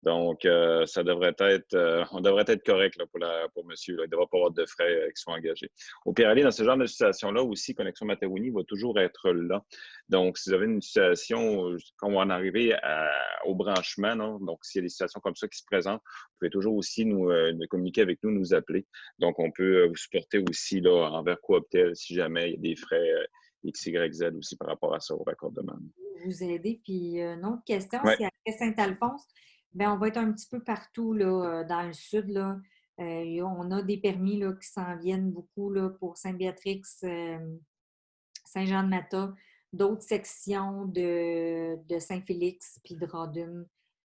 Donc, on devrait être correct là, pour monsieur. Là. Il ne devrait pas avoir de frais qui soient engagés. Au pire, aller dans ce genre de situation-là aussi, Connexion Mataouini va toujours être là. Donc, si vous avez une situation quand on va en arriver au branchement, non? Donc, s'il y a des situations comme ça qui se présentent, vous pouvez toujours aussi nous communiquer avec nous, nous appeler. Donc, on peut vous supporter aussi là, envers Cooptel si jamais il y a des frais XYZ aussi par rapport à ça au raccordement. Vous aider. Puis, une autre question, Ouais. c'est après Saint-Alphonse. On va être un petit peu partout là, dans le sud. Là. On a des permis là, qui s'en viennent beaucoup là, pour Saint-Béatrix, Saint-Jean-de-Mata, d'autres sections de Saint-Félix, puis de Radun,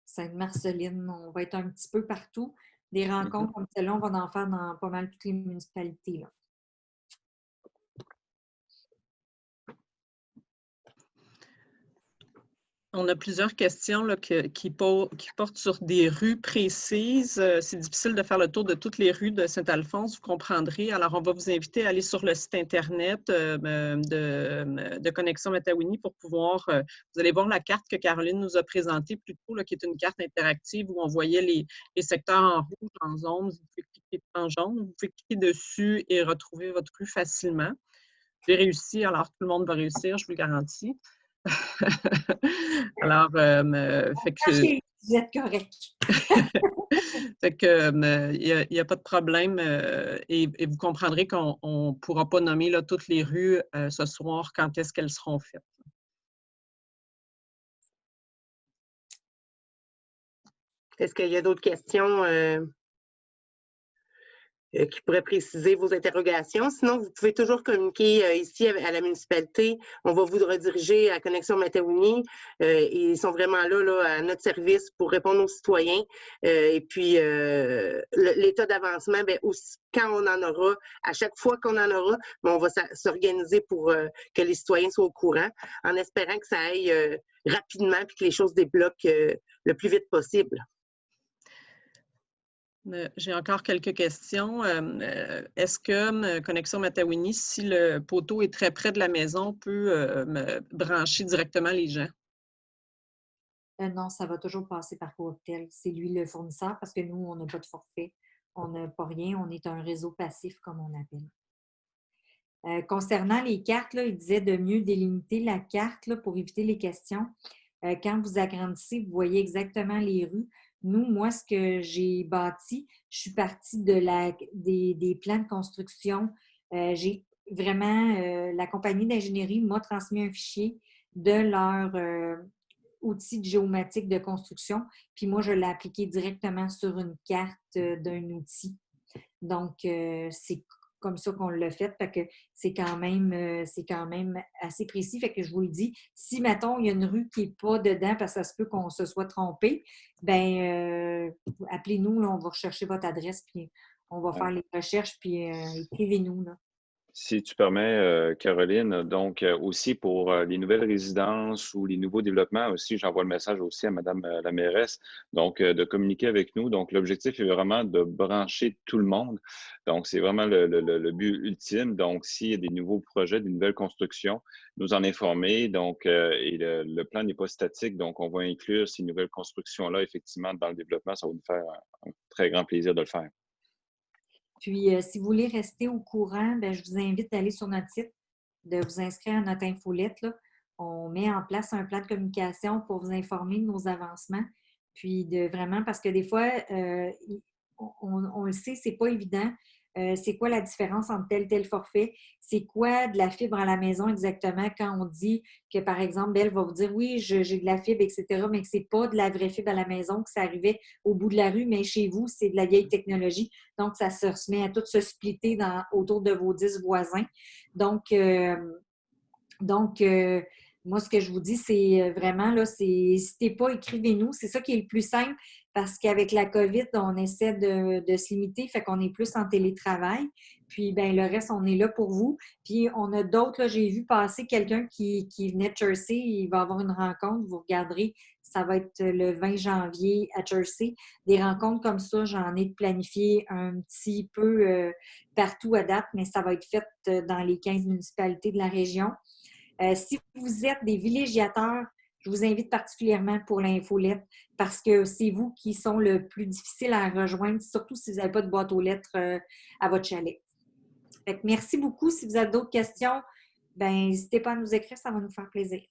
Sainte-Marceline. On va être un petit peu partout. Des rencontres comme celle-là, on va en faire dans pas mal toutes les municipalités. Là. On a plusieurs questions là, qui portent sur des rues précises. C'est difficile de faire le tour de toutes les rues de Saint-Alphonse, vous comprendrez. Alors, on va vous inviter à aller sur le site Internet de Connexion Mataouini pour pouvoir... vous allez voir la carte que Caroline nous a présentée plus tôt, là, qui est une carte interactive où on voyait les secteurs en rouge, en jaune. Vous pouvez cliquer en jaune, vous pouvez cliquer dessus et retrouver votre rue facilement. J'ai réussi, alors tout le monde va réussir, je vous le garantis. Alors, fait que... Vous êtes correct. Fait que il n'y a pas de problème et vous comprendrez qu'on ne pourra pas nommer là, toutes les rues ce soir quand est-ce qu'elles seront faites. Est-ce qu'il y a d'autres questions qui pourraient préciser vos interrogations? Sinon, vous pouvez toujours communiquer ici à la municipalité. On va vous rediriger à Connexion Mataouini. Ils sont vraiment là à notre service pour répondre aux citoyens. Et puis, l'état d'avancement, aussi, quand on en aura, à chaque fois qu'on en aura, on va s'organiser pour que les citoyens soient au courant, en espérant que ça aille rapidement et que les choses débloquent le plus vite possible. J'ai encore quelques questions. Est-ce que Connexion Mataouini, si le poteau est très près de la maison, peut brancher directement les gens? Non, ça va toujours passer par Cooptel. C'est lui le fournisseur parce que nous, on n'a pas de forfait. On n'a pas rien. On est un réseau passif, comme on appelle. Concernant les cartes, là, il disait de mieux délimiter la carte là, pour éviter les questions. Quand vous agrandissez, vous voyez exactement les rues. Nous, moi, ce que j'ai bâti, je suis partie des plans de construction. J'ai vraiment, la compagnie d'ingénierie m'a transmis un fichier de leur outil de géomatique de construction, puis moi, je l'ai appliqué directement sur une carte d'un outil. Donc, c'est comme ça qu'on l'a fait, que c'est quand même assez précis. Fait que je vous le dis, si, mettons, il y a une rue qui n'est pas dedans parce que ça se peut qu'on se soit trompé, bien, appelez-nous, là, on va rechercher votre adresse, puis on va faire les recherches, puis écrivez-nous, là. Si tu permets, Caroline, donc aussi pour les nouvelles résidences ou les nouveaux développements aussi, j'envoie le message aussi à Madame la mairesse, donc de communiquer avec nous. Donc, l'objectif est vraiment de brancher tout le monde. Donc, c'est vraiment le but ultime. Donc, s'il y a des nouveaux projets, des nouvelles constructions, nous en informer. Donc, et le plan n'est pas statique. Donc, on va inclure ces nouvelles constructions-là, effectivement, dans le développement. Ça va nous faire un très grand plaisir de le faire. Puis, si vous voulez rester au courant, bien, je vous invite d'aller sur notre site, de vous inscrire à notre infolette, là. On met en place un plan de communication pour vous informer de nos avancements. Puis, parce que des fois, on le sait, c'est pas évident. C'est quoi la différence entre tel forfait? C'est quoi de la fibre à la maison exactement quand on dit que, par exemple, Belle va vous dire oui, j'ai de la fibre, etc., mais que c'est pas de la vraie fibre à la maison, que ça arrivait au bout de la rue, mais chez vous, c'est de la vieille technologie. Donc, ça se met à tout se splitter autour de vos 10 voisins. Donc, moi, ce que je vous dis, c'est vraiment, là, n'hésitez pas, écrivez-nous. C'est ça qui est le plus simple parce qu'avec la COVID, on essaie de se limiter, fait qu'on est plus en télétravail. Puis, ben le reste, on est là pour vous. Puis, on a d'autres, là, j'ai vu passer quelqu'un qui venait de Jersey. Il va avoir une rencontre, vous regarderez, ça va être le 20 janvier à Jersey. Des rencontres comme ça, j'en ai planifié un petit peu partout à date, mais ça va être fait dans les 15 municipalités de la région. Si vous êtes des villégiateurs, je vous invite particulièrement pour l'infolette parce que c'est vous qui sont le plus difficile à rejoindre, surtout si vous n'avez pas de boîte aux lettres à votre chalet. Fait que merci beaucoup. Si vous avez d'autres questions, ben n'hésitez pas à nous écrire, ça va nous faire plaisir.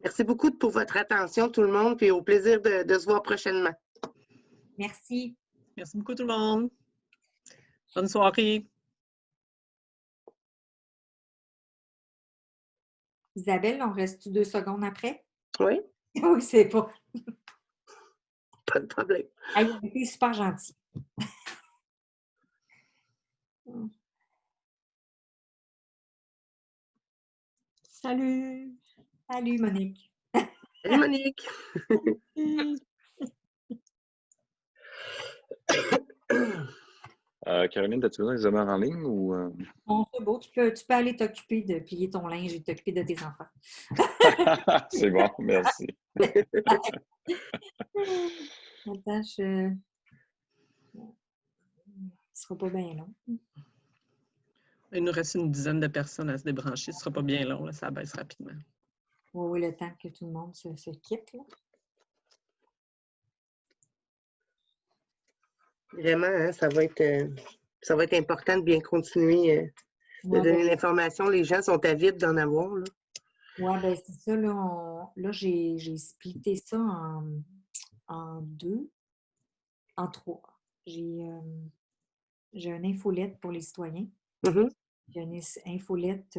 Merci beaucoup pour votre attention, tout le monde, puis au plaisir de se voir prochainement. Merci. Merci beaucoup, tout le monde. Bonne soirée. Isabelle, on reste 2 secondes après? Oui. Oui, c'est pas. Pas de problème. Elle a été super gentille. Salut! Salut, Monique. Salut, Monique. Caroline, as-tu besoin des demeures en ligne ou… Bon, c'est beau. Tu peux aller t'occuper de plier ton linge et t'occuper de tes enfants. C'est bon, merci. Attends, ce sera pas bien long. Il nous reste une dizaine de personnes à se débrancher. Ce ne sera pas bien long, là, ça baisse rapidement. Oui, le temps que tout le monde se quitte. Là. Vraiment, hein, ça va être important de bien continuer de donner l'information. Les gens sont avides d'en avoir. Oui, bien c'est ça. Là, j'ai splitté ça en 2, en 3. J'ai une infolette pour les citoyens. Mm-hmm. J'ai une infolette